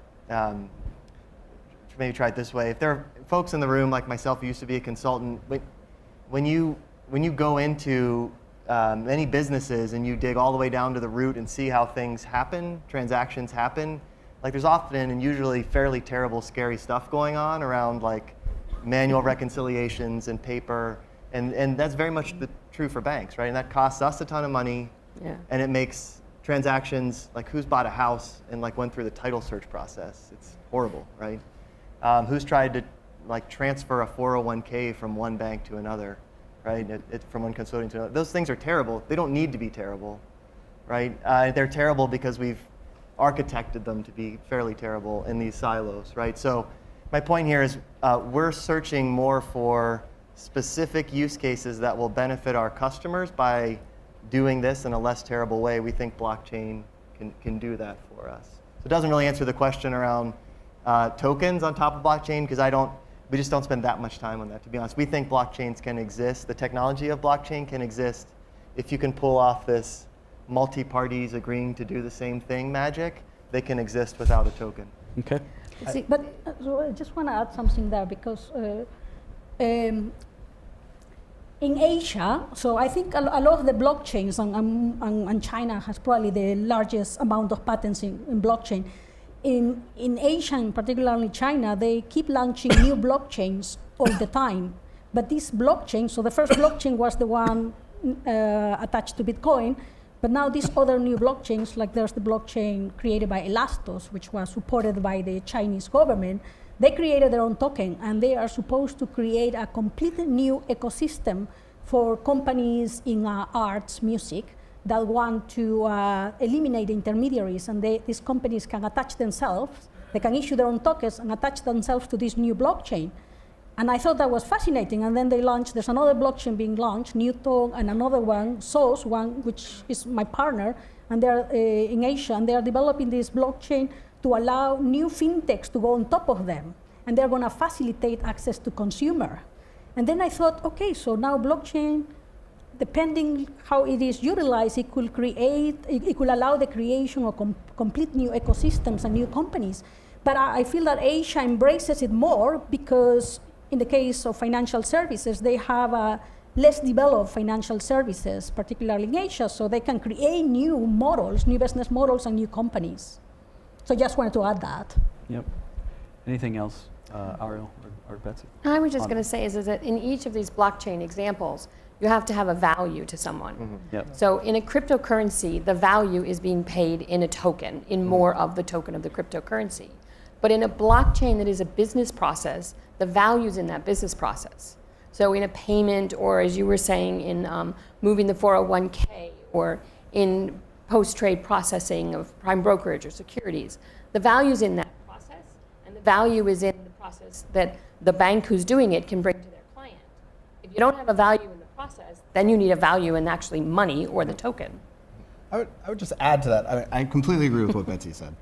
maybe try it this way, if there are folks in the room like myself who used to be a consultant, when you go into many businesses and you dig all the way down to the root and see how things happen, transactions happen, like there's often and usually fairly terrible, scary stuff going on around like manual reconciliations and paper, and that's very much true for banks, right? And that costs us a ton of money, Yeah. and it makes transactions, like who's bought a house and like went through the title search process? It's horrible, right? Who's tried to like transfer a 401k from one bank to another, right? From one custodian to another. Those things are terrible. They don't need to be terrible, right? They're terrible because we've architected them to be fairly terrible in these silos, right? So my point here is we're searching more for specific use cases that will benefit our customers by doing this in a less terrible way. We think blockchain can do that for us. So it doesn't really answer the question around tokens on top of blockchain, because we just don't spend that much time on that, to be honest. We think blockchains can exist. The technology of blockchain can exist if you can pull off this multi-parties agreeing to do the same thing magic. They can exist without a token. Okay. See, but so I just want to add something there, because in Asia, so I think a lot of the blockchains, and China has probably the largest amount of patents in blockchain. In Asia, and particularly China, they keep launching new blockchains all the time. But this blockchain, so the first blockchain was the one attached to Bitcoin, but now these other new blockchains, like there's the blockchain created by Elastos, which was supported by the Chinese government, they created their own token, and they are supposed to create a completely new ecosystem for companies in arts, music, that want to eliminate intermediaries, and these companies can attach themselves, they can issue their own tokens and attach themselves to this new blockchain. And I thought that was fascinating, and then they launched, there's another blockchain being launched, Newton, and another one, SOS, one which is my partner, and they're in Asia, and they are developing this blockchain to allow new fintechs to go on top of them, and they're going to facilitate access to consumer. And then I thought, okay, so now blockchain, depending how it is utilized, it could allow the creation of complete new ecosystems and new companies. But I feel that Asia embraces it more because in the case of financial services, they have less developed financial services, particularly in Asia, so they can create new models, new business models, and new companies. So just wanted to add that. Yep. Anything else, Ariel or Betsy? I was just going to say is that in each of these blockchain examples, you have to have a value to someone. Yep. So in a cryptocurrency, the value is being paid in a token, in more of the token of the cryptocurrency. But in a blockchain that is a business process, the value is in that business process. So in a payment, or as you were saying, in moving the 401k, or in post-trade processing of prime brokerage or securities, the value is in that process, and the value is in the process that the bank who's doing it can bring to their client. If you don't have a value in the process, then you need a value in actually money or the token. I would just add to that. I completely agree with what Betsy said.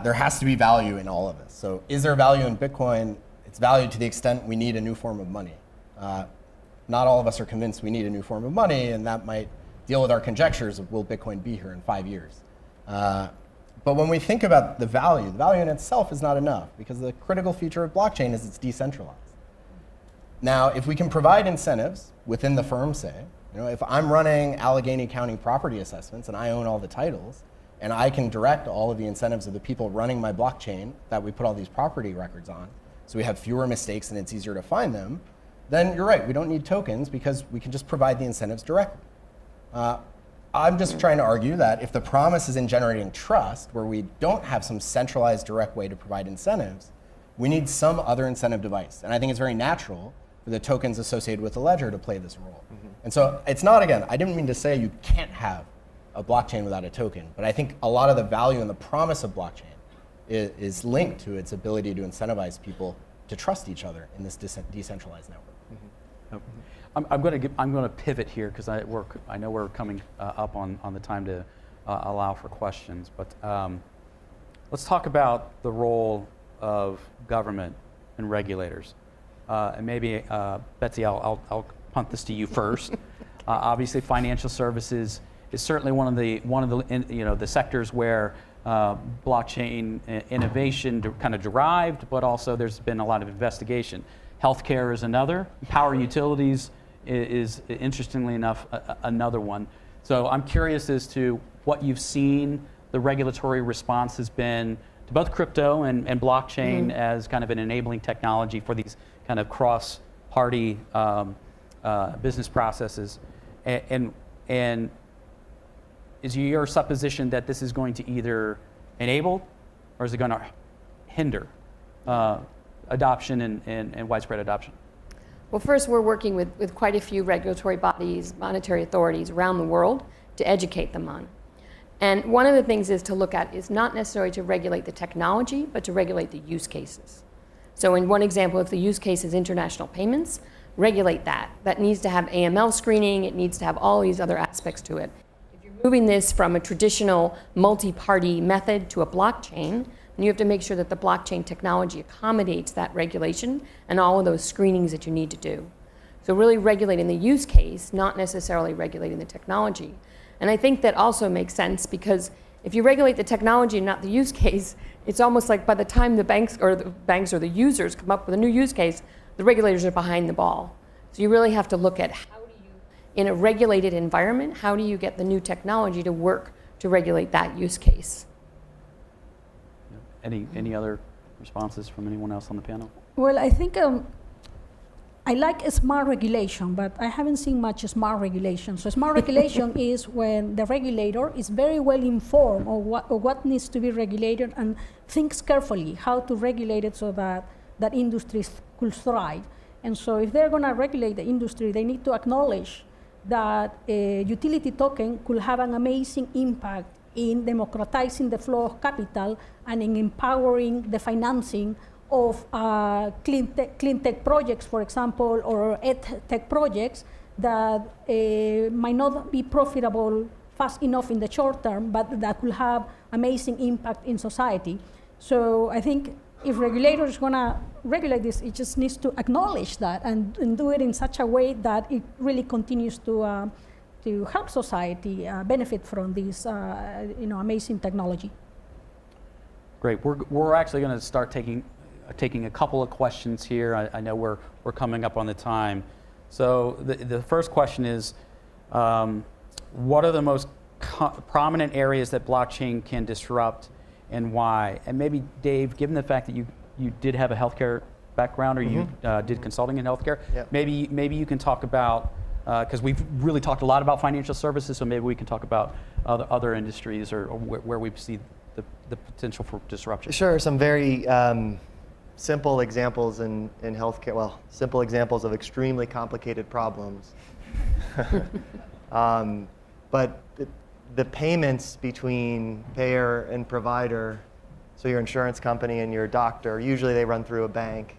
There has to be value in all of this. So is there value in Bitcoin? It's value to the extent we need a new form of money. Not all of us are convinced we need a new form of money, and that might deal with our conjectures of will Bitcoin be here in 5 years. But when we think about the value in itself is not enough, because the critical feature of blockchain is it's decentralized. Now, if we can provide incentives within the firm, say, if I'm running Allegheny County property assessments and I own all the titles, and I can direct all of the incentives of the people running my blockchain that we put all these property records on, so we have fewer mistakes and it's easier to find them, then you're right, we don't need tokens because we can just provide the incentives directly. I'm just trying to argue that if the promise is in generating trust, where we don't have some centralized direct way to provide incentives, we need some other incentive device. And I think it's very natural for the tokens associated with the ledger to play this role. And so it's not, again, I didn't mean to say you can't have a blockchain without a token, but I think a lot of the value and the promise of blockchain is linked to its ability to incentivize people to trust each other in this decentralized network. Yep. I'm going to pivot here because I know we're coming up on the time to allow for questions. But let's talk about the role of government and regulators. And maybe Betsy, I'll punt this to you first. Obviously, financial services is certainly one of the sectors where blockchain innovation kind of derived, but also there's been a lot of investigation. Healthcare is another. Power utilities is interestingly enough another one. So I'm curious as to what you've seen the regulatory response has been to both crypto and blockchain as kind of an enabling technology for these kind of cross-party business processes. And is your supposition that this is going to either enable or is it going to hinder adoption and widespread adoption? Well, first, we're working with quite a few regulatory bodies, monetary authorities around the world to educate them on. And one of the things is to look at is not necessarily to regulate the technology, but to regulate the use cases. So in one example, if the use case is international payments, regulate that. That needs to have AML screening. It needs to have all these other aspects to it. If you're moving this from a traditional multi-party method to a blockchain, and you have to make sure that the blockchain technology accommodates that regulation and all of those screenings that you need to do. So really regulating the use case, not necessarily regulating the technology. And I think that also makes sense because if you regulate the technology and not the use case, it's almost like by the time the banks or the users come up with a new use case, the regulators are behind the ball. So you really have to look at how do you, in a regulated environment, how do you get the new technology to work to regulate that use case? Any other responses from anyone else on the panel? Well, I think I like a smart regulation, but I haven't seen much smart regulation. So smart regulation is when the regulator is very well informed of what needs to be regulated and thinks carefully how to regulate it so that industries could thrive. And so if they're going to regulate the industry, they need to acknowledge that a utility token could have an amazing impact in democratizing the flow of capital and in empowering the financing of clean tech projects, for example, or ed tech projects that might not be profitable fast enough in the short term, but that could have amazing impact in society. So I think if regulators are going to regulate this, it just needs to acknowledge that and do it in such a way that it really continues to help society benefit from this amazing technology. Great. We're actually going to start taking a couple of questions here. I know we're coming up on the time. So the first question is, what are the most prominent areas that blockchain can disrupt, and why? And maybe Dave, given the fact that you did have a healthcare background, or you did consulting in healthcare, Yep. maybe you can talk about, because we've really talked a lot about financial services, so maybe we can talk about other industries or where we see the potential for disruption. Sure, some very simple examples in healthcare, well, simple examples of extremely complicated problems. But the payments between payer and provider, so your insurance company and your doctor, usually they run through a bank.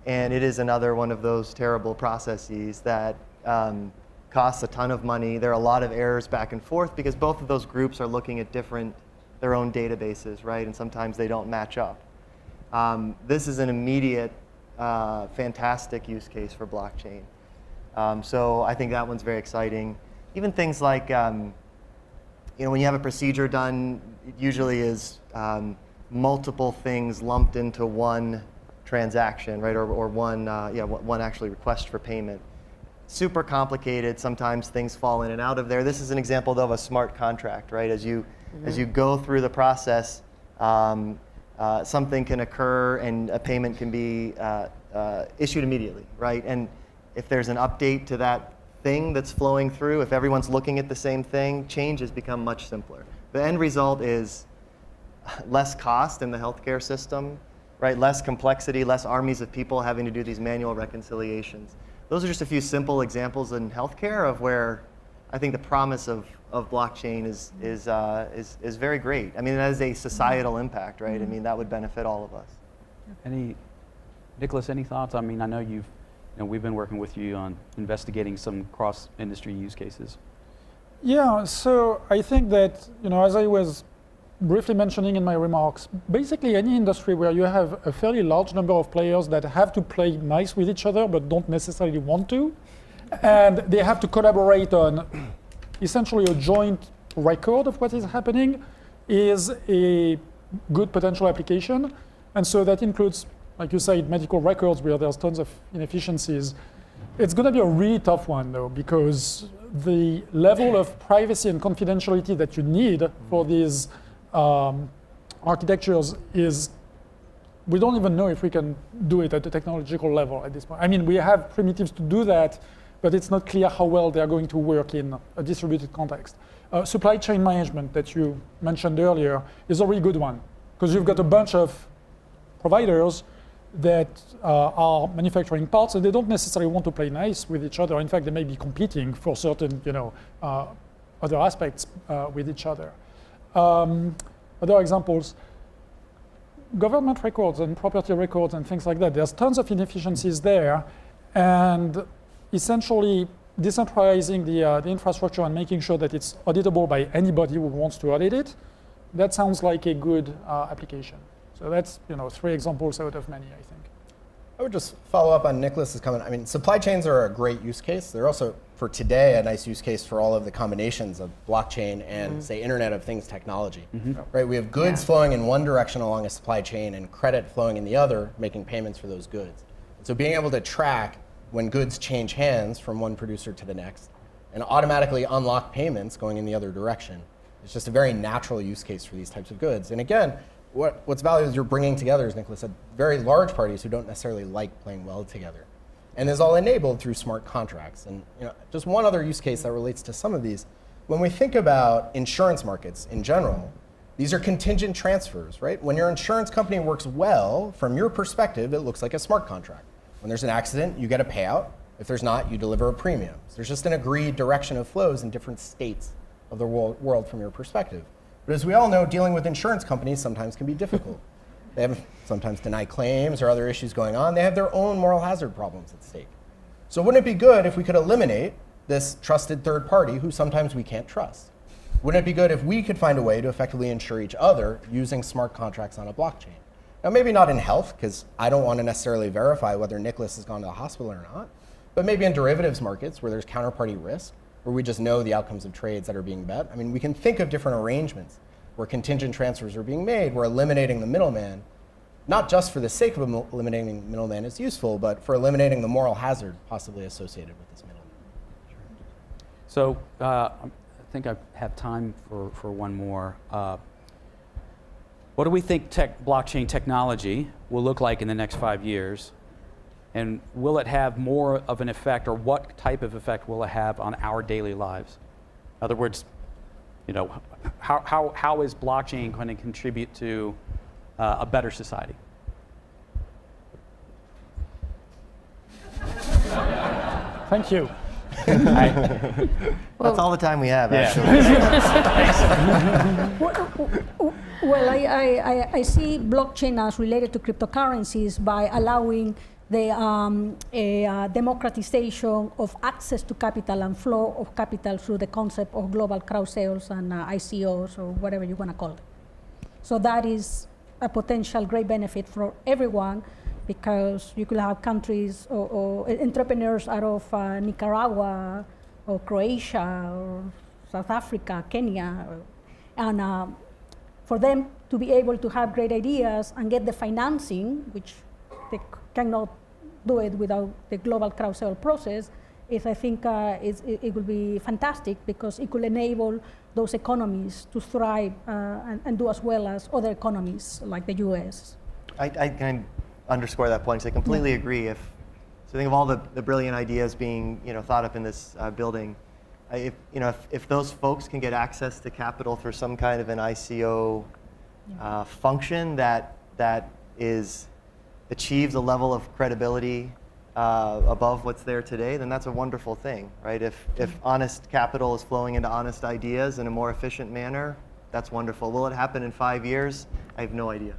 And it is another one of those terrible processes that costs a ton of money. There are a lot of errors back and forth because both of those groups are looking at their own databases, right? And sometimes they don't match up. This is an immediate, fantastic use case for blockchain. So I think that one's very exciting. Even things like, when you have a procedure done, it usually is multiple things lumped into one transaction, right? Or one actually request for payment. Super complicated. Sometimes things fall in and out of there. This is an example, though, of a smart contract, right? As you go through the process, something can occur and a payment can be issued immediately, right? And if there's an update to that thing that's flowing through, if everyone's looking at the same thing, changes become much simpler. The end result is less cost in the healthcare system, right? Less complexity, less armies of people having to do these manual reconciliations. Those are just a few simple examples in healthcare of where I think the promise of blockchain is very great. I mean, that is a societal impact, right? I mean, that would benefit all of us. Nicolas, any thoughts? I mean, I know we've been working with you on investigating some cross-industry use cases. Yeah, so I think that, as I was briefly mentioning in my remarks, basically any industry where you have a fairly large number of players that have to play nice with each other but don't necessarily want to, and they have to collaborate on essentially a joint record of what is happening, is a good potential application. And so that includes, like you said, medical records where there's tons of inefficiencies. It's going to be a really tough one, though, because the level of privacy and confidentiality that you need for these architectures is, we don't even know if we can do it at the technological level at this point. I mean, we have primitives to do that, but it's not clear how well they're going to work in a distributed context. Supply chain management that you mentioned earlier is a really good one, because you've got a bunch of providers that are manufacturing parts, and they don't necessarily want to play nice with each other. In fact, they may be competing for certain, other aspects with each other. Other examples, government records and property records and things like that. There's tons of inefficiencies there, and essentially decentralizing the infrastructure and making sure that it's auditable by anybody who wants to audit it, that sounds like a good application. So that's 3 examples out of many, I think. I would just follow up on Nicolas's comment. I mean, supply chains are a great use case. They're also, for today, a nice use case for all of the combinations of blockchain and, say, Internet of Things technology. Right? We have goods flowing in one direction along a supply chain and credit flowing in the other, making payments for those goods. And so being able to track when goods change hands from one producer to the next and automatically unlock payments going in the other direction is just a very natural use case for these types of goods. And again, what's valuable is you're bringing together, as Nicolas said, very large parties who don't necessarily like playing well together. And this is all enabled through smart contracts. And just one other use case that relates to some of these, when we think about insurance markets in general, these are contingent transfers, right? When your insurance company works well, from your perspective, it looks like a smart contract. When there's an accident, you get a payout. If there's not, you deliver a premium. So there's just an agreed direction of flows in different states of the world from your perspective. But as we all know, dealing with insurance companies sometimes can be difficult. They have sometimes denied claims or other issues going on. They have their own moral hazard problems at stake. So wouldn't it be good if we could eliminate this trusted third party who sometimes we can't trust? Wouldn't it be good if we could find a way to effectively insure each other using smart contracts on a blockchain? Now, maybe not in health, because I don't want to necessarily verify whether Nicolas has gone to the hospital or not, but maybe in derivatives markets where there's counterparty risk, where we just know the outcomes of trades that are being bet. I mean, we can think of different arrangements where contingent transfers are being made, where eliminating the middleman, not just for the sake of eliminating the middleman is useful, but for eliminating the moral hazard possibly associated with this middleman. So I think I have time for one more. What do we think blockchain technology will look like in the next 5 years? And will it have more of an effect, or what type of effect will it have on our daily lives? In other words, how is blockchain going to contribute to a better society? Thank you. That's all the time we have, actually. Well, I see blockchain as related to cryptocurrencies by allowing the democratization of access to capital and flow of capital through the concept of global crowd sales and ICOs, or whatever you want to call it. So that is a potential great benefit for everyone, because you could have countries or entrepreneurs out of Nicaragua or Croatia or South Africa, Kenya, and for them to be able to have great ideas and get the financing, which they cannot do it without the global crowd sale process, I think it will be fantastic, because it could enable those economies to thrive and do as well as other economies like the US. I can underscore that point. So I completely agree. So think of all the brilliant ideas being thought up in this building. If those folks can get access to capital through some kind of an ICO function that achieves a level of credibility above what's there today, then that's a wonderful thing, right? If honest capital is flowing into honest ideas in a more efficient manner, that's wonderful. Will it happen in 5 years? I have no idea.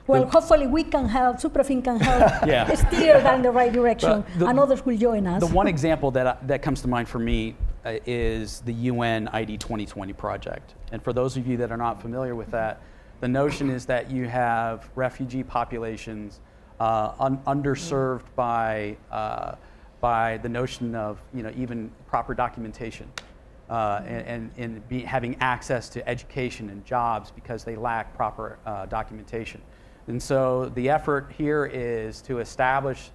Well, hopefully we can help, Suprafin can help steer that in the right direction, and others will join us. The one example that comes to mind for me is the UN ID 2020 project. And for those of you that are not familiar with that, the notion is that you have refugee populations underserved by the notion of even proper documentation and having access to education and jobs because they lack proper documentation. And so the effort here is to establish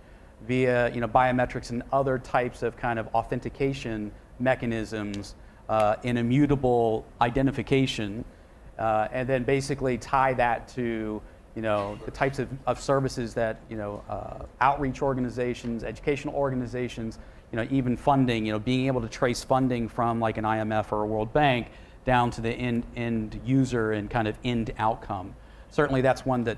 via biometrics and other types of kind of authentication mechanisms an immutable identification, and then basically tie that to the types of services that outreach organizations, educational organizations, even funding, being able to trace funding from like an IMF or a World Bank down to the end user and kind of end outcome. Certainly that's one that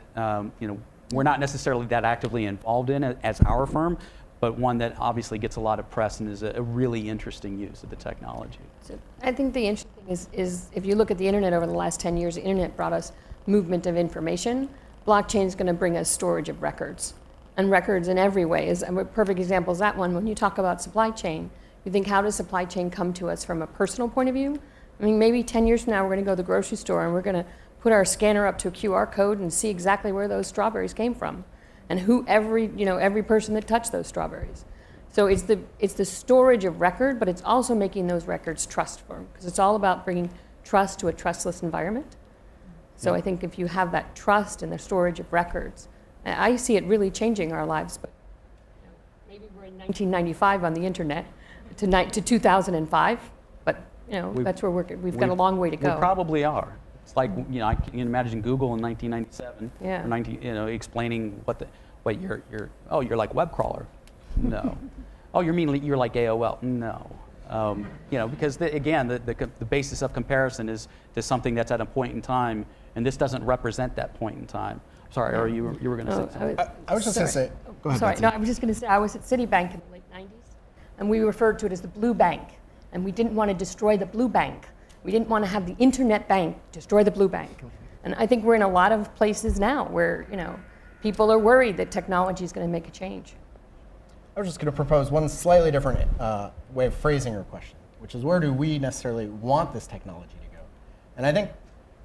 we're not necessarily that actively involved in as our firm, but one that obviously gets a lot of press and is a really interesting use of the technology. So I think the interesting thing is if you look at the internet over the last 10 years, the internet brought us movement of information. Blockchain is going to bring us storage of records, and records in every way. A perfect example is that one. When you talk about supply chain, you think, how does supply chain come to us from a personal point of view? I mean, maybe 10 years from now, we're going to go to the grocery store and we're going to put our scanner up to a QR code and see exactly where those strawberries came from, and who every person that touched those strawberries. So it's the storage of record, but it's also making those records trustworthy, because it's all about bringing trust to a trustless environment. So I think if you have that trust and the storage of records, I see it really changing our lives. But maybe we're in 1995 on the internet to 2005, but that's where we've got a long way to go. We probably are. It's like I can imagine Google in 1997, Yeah. or explaining you're like web crawler. No. Oh, you're like AOL. No. Because the basis of comparison is to something that's at a point in time, and this doesn't represent that point in time. Sorry, or you were going to say something? I was just going to say, go ahead, Sorry, Betsy. no, I was just going to say, I was at Citibank in the late 90s, and we referred to it as the blue bank, and we didn't want to destroy the blue bank. We didn't want to have the internet bank destroy the blue bank. And I think we're in a lot of places now where, people are worried that technology is going to make a change. I was just going to propose one slightly different way of phrasing your question, which is, where do we necessarily want this technology to go? And I think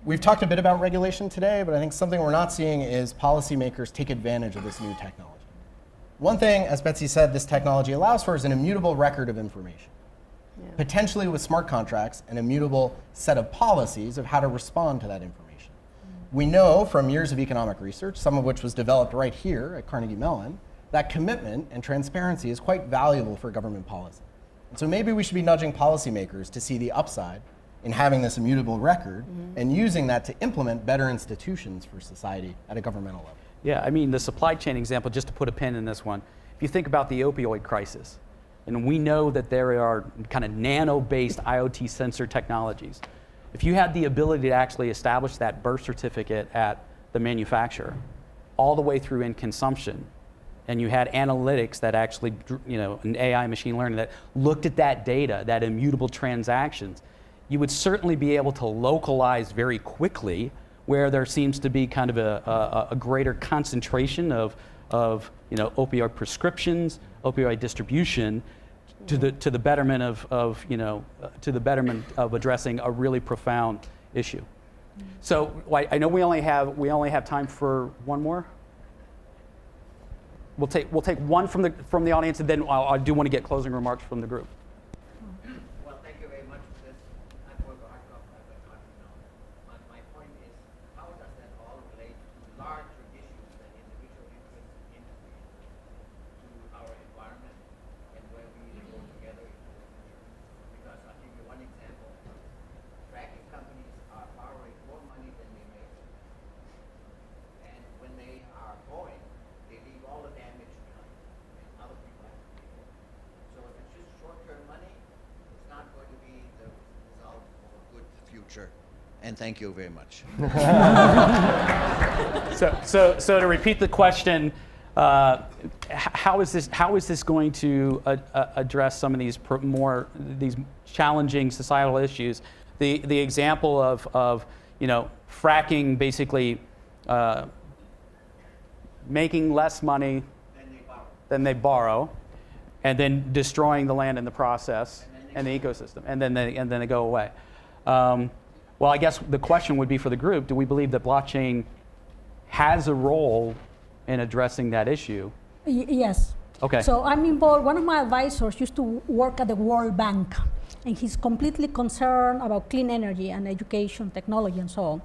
we've talked a bit about regulation today, but I think something we're not seeing is policymakers take advantage of this new technology. One thing, as Betsy said, this technology allows for is an immutable record of information. Yeah. Potentially with smart contracts, an immutable set of policies of how to respond to that information. We know from years of economic research, some of which was developed right here at Carnegie Mellon, that commitment and transparency is quite valuable for government policy. And so maybe we should be nudging policymakers to see the upside in having this immutable record and using that to implement better institutions for society at a governmental level. Yeah, I mean, the supply chain example, just to put a pin in this one, if you think about the opioid crisis, and we know that there are kind of nano-based IoT sensor technologies. If you had the ability to actually establish that birth certificate at the manufacturer, all the way through in consumption, and you had analytics that actually, an AI machine learning that looked at that data, that immutable transactions, you would certainly be able to localize very quickly where there seems to be kind of a greater concentration of opioid prescriptions, opioid distribution, to the betterment of addressing a really profound issue. So I know we only have time for one more. We'll take one from the audience, and then I do want to get closing remarks from the group. Well, thank you very much for this. I forgot but my point is, how does that all relate to larger issues that individual interests in to our environment and where we go together in the future? Because I'll give you one example. Fracking companies are borrowing more money than they make. And when they are going, they leave all the damage behind, and other people have to pay for it. So if it's just short-term money, it's not going to be the result of a good future. And thank you very much. So to repeat the question, how is this going to address some of these these challenging societal issues? The example of fracking basically making less money than they borrow, and then destroying the land in the process and the ecosystem, and then they go away. Well, I guess the question would be for the group: do we believe that blockchain has a role in addressing that issue? Yes. Okay. So I'm involved. One of my advisors used to work at the World Bank, and he's completely concerned about clean energy and education, technology, and so on.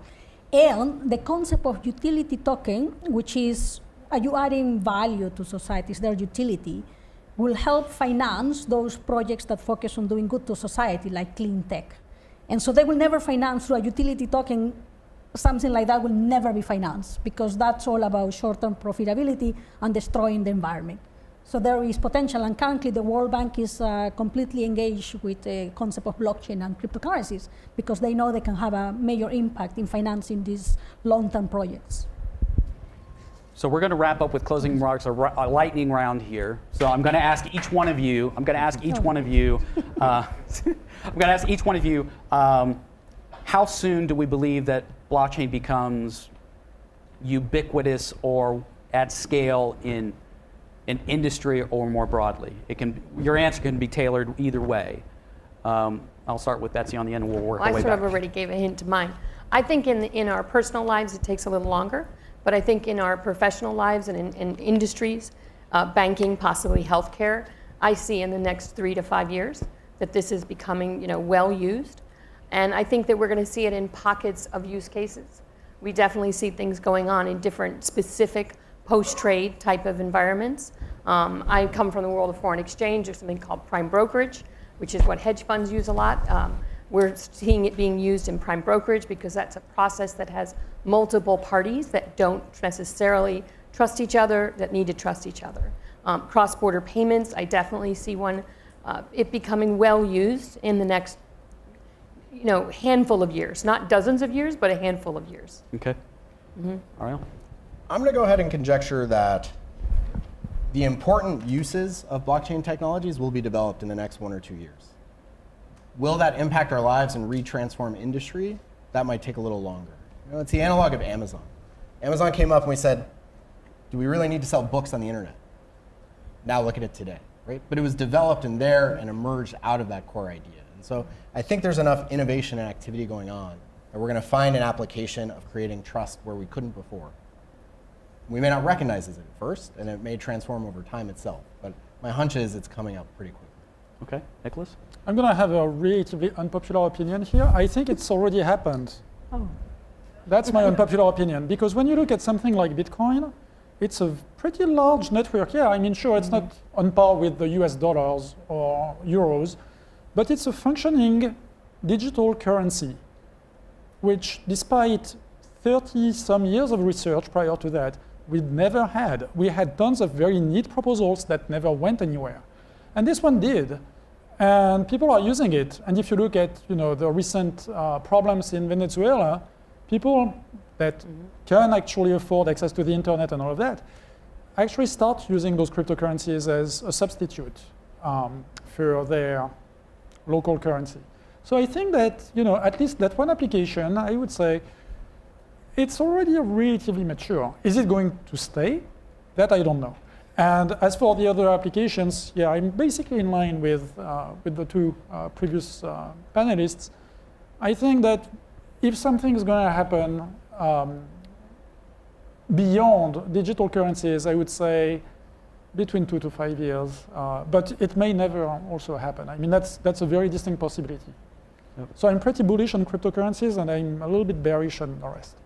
And the concept of utility token, which is, are you adding value to society? Is there utility? Will help finance those projects that focus on doing good to society, like clean tech. And so they will never finance through a utility token. Something like that will never be financed, because that's all about short-term profitability and destroying the environment. So there is potential, and currently the World Bank is completely engaged with the concept of blockchain and cryptocurrencies, because they know they can have a major impact in financing these long-term projects. So we're going to wrap up with closing remarks, a lightning round here. So I'm going to ask each one of you. How soon do we believe that blockchain becomes ubiquitous or at scale in industry or more broadly? Your answer can be tailored either way. I'll start with Betsy on the end, and we'll work our way I back. sort of already gave a hint to mine. I think in our personal lives it takes a little longer, but I think in our professional lives and in industries, banking, possibly healthcare, I see in the next 3 to 5 years that this is becoming well used. And I think that we're going to see it in pockets of use cases. We definitely see things going on in different specific post-trade type of environments. I come from the world of foreign exchange. There's something called prime brokerage, which is what hedge funds use a lot. We're seeing it being used in prime brokerage because that's a process that has multiple parties that don't necessarily trust each other, that need to trust each other. Cross-border payments, I definitely see it becoming well used in the next handful of years, not dozens of years, but a handful of years. Okay. Ariel? I'm going to go ahead and conjecture that the important uses of blockchain technologies will be developed in the next 1 or 2 years. Will that impact our lives and re-transform industry? That might take a little longer. It's the analog of Amazon. Amazon came up and we said, do we really need to sell books on the internet? Now look at it today, right? But it was developed in there and emerged out of that core idea. And so I think there's enough innovation and activity going on that we're going to find an application of creating trust where we couldn't before. We may not recognize it at first, and it may transform over time itself. But my hunch is it's coming up pretty quickly. Okay. Nicolas? I'm going to have a relatively unpopular opinion here. I think it's already happened. Oh. That's my unpopular opinion, because when you look at something like Bitcoin, it's a pretty large network. Yeah, I mean, sure, it's not on par with the US dollars or euros, but it's a functioning digital currency, which despite 30-some years of research prior to that, we'd never had. We had tons of very neat proposals that never went anywhere. And this one did. And people are using it. And if you look at the recent problems in Venezuela, people that can actually afford access to the internet and all of that actually start using those cryptocurrencies as a substitute for their local currency. So I think that at least that one application, I would say, it's already relatively mature. Is it going to stay? That I don't know. And as for the other applications, yeah, I'm basically in line with the two previous panelists. I think that if something is going to happen beyond digital currencies, I would say between 2 to 5 years, but it may never also happen. I mean, that's a very distinct possibility. Yep. So I'm pretty bullish on cryptocurrencies, and I'm a little bit bearish on the rest.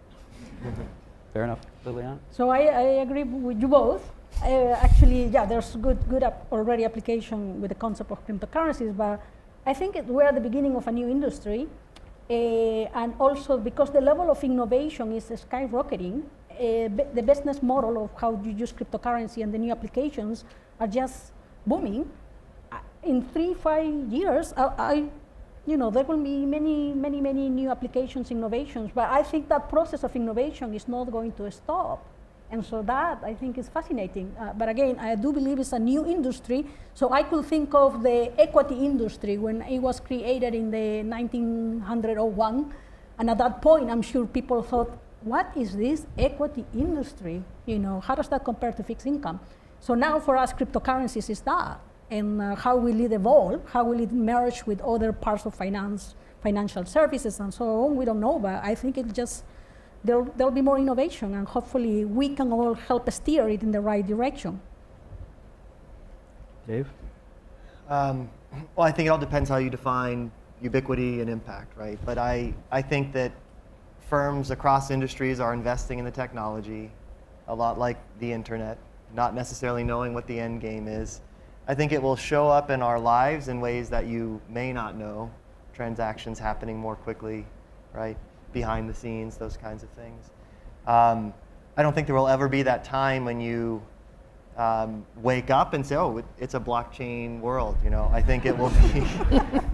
Fair enough. Liliana? So I agree with you both. Actually, yeah, there's good already application with the concept of cryptocurrencies, but I think we're at the beginning of a new industry, and also because the level of innovation is skyrocketing, the business model of how you use cryptocurrency and the new applications are just booming. In 3-5 years, there will be many new applications, innovations, but I think that process of innovation is not going to stop. And so that, I think, is fascinating. But again, I do believe it's a new industry. So I could think of the equity industry when it was created in the 1901. And at that point, I'm sure people thought, what is this equity industry? How does that compare to fixed income? So now for us, cryptocurrencies is that. And how will it evolve? How will it merge with other parts of financial services and so on? We don't know, but I think there'll be more innovation, and hopefully we can all help steer it in the right direction. Dave? Well, I think it all depends how you define ubiquity and impact, right? But I think that firms across industries are investing in the technology, a lot like the internet, not necessarily knowing what the end game is. I think it will show up in our lives in ways that you may not know, transactions happening more quickly, right? Behind the scenes, those kinds of things. I don't think there will ever be that time when you wake up and say, oh, it's a blockchain world. I think it will be,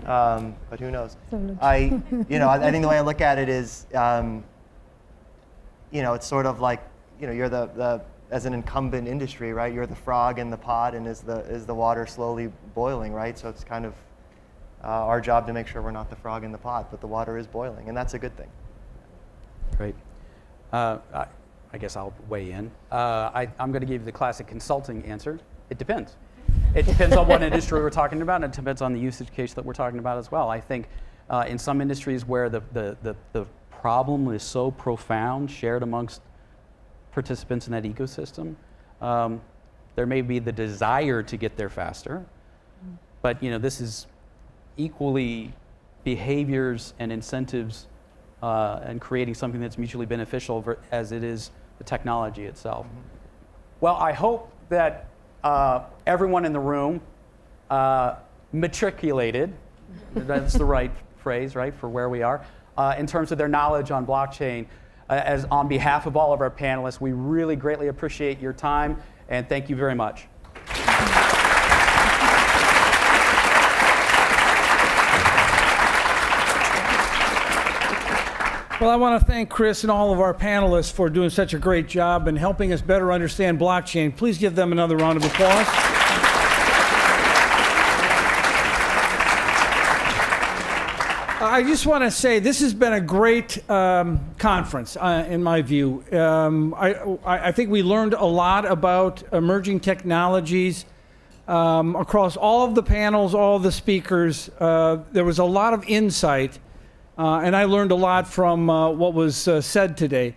but who knows? I think the way I look at it is, it's sort of like, you're as an incumbent industry, right? You're the frog in the pot, and is the water slowly boiling, right? So it's kind of our job to make sure we're not the frog in the pot, but the water is boiling, and that's a good thing. Great. I guess I'll weigh in. I'm going to give you the classic consulting answer. It depends. It depends on what industry we're talking about, and it depends on the usage case that we're talking about as well. I think in some industries where the problem is so profound, shared amongst participants in that ecosystem, there may be the desire to get there faster, but this is equally behaviors and incentives and creating something that's mutually beneficial as it is the technology itself. Well, I hope that everyone in the room matriculated, that's the right phrase, right, for where we are, in terms of their knowledge on blockchain. As on behalf of all of our panelists, we really greatly appreciate your time, and thank you very much. Well, I want to thank Kris and all of our panelists for doing such a great job and helping us better understand blockchain. Please give them another round of applause. I just want to say this has been a great conference, in my view. I think we learned a lot about emerging technologies across all of the panels, all of the speakers. There was a lot of insight, and I learned a lot from what was said today.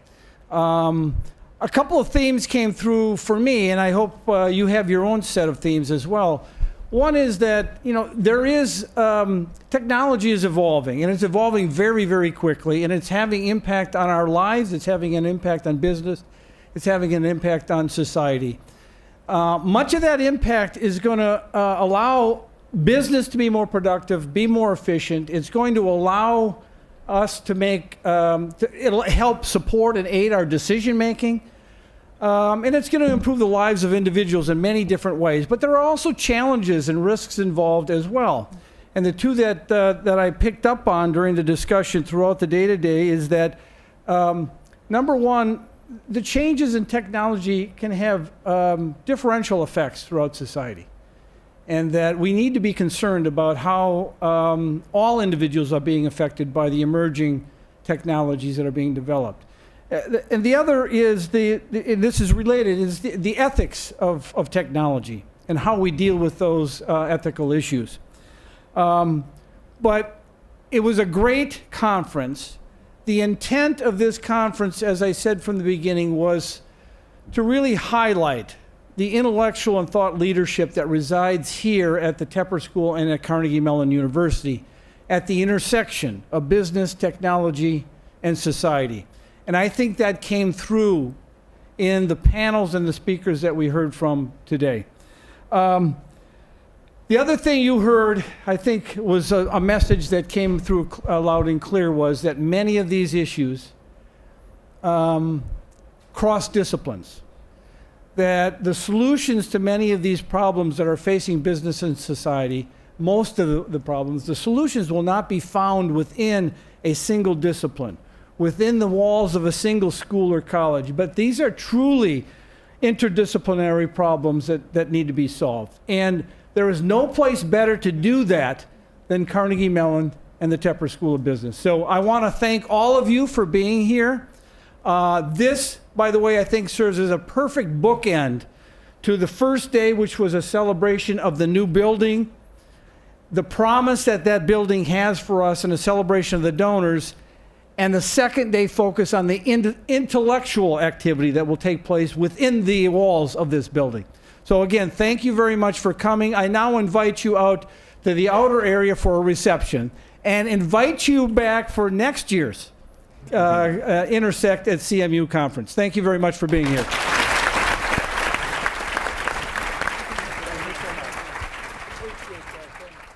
A couple of themes came through for me, and I hope you have your own set of themes as well. One is that, there is, technology is evolving, and it's evolving very, very quickly, and it's having impact on our lives, it's having an impact on business, it's having an impact on society. Much of that impact is going to allow business to be more productive, be more efficient. It's going to allow us to make, it'll help support and aid our decision making. And it's going to improve the lives of individuals in many different ways. But there are also challenges and risks involved as well. And the two that I picked up on during the discussion throughout the day today is that, number one, the changes in technology can have differential effects throughout society. And that we need to be concerned about how all individuals are being affected by the emerging technologies that are being developed. And the other is, and this is related, is the ethics of technology and how we deal with those ethical issues. But it was a great conference. The intent of this conference, as I said from the beginning, was to really highlight the intellectual and thought leadership that resides here at the Tepper School and at Carnegie Mellon University at the intersection of business, technology, and society. And I think that came through in the panels and the speakers that we heard from today. The other thing you heard, I think, was a message that came through loud and clear, was that many of these issues cross disciplines. That the solutions to many of these problems that are facing business and society, most of the problems, the solutions will not be found within a single discipline, within the walls of a single school or college. But these are truly interdisciplinary problems that need to be solved. And there is no place better to do that than Carnegie Mellon and the Tepper School of Business. So I want to thank all of you for being here. This, by the way, I think serves as a perfect bookend to the first day, which was a celebration of the new building, the promise that that building has for us, and a celebration of the donors, and the second day focus on the intellectual activity that will take place within the walls of this building. So again, thank you very much for coming. I now invite you out to the outer area for a reception and invite you back for next year's INTERSECT at CMU conference. Thank you very much for being here. Appreciate that. Thank you.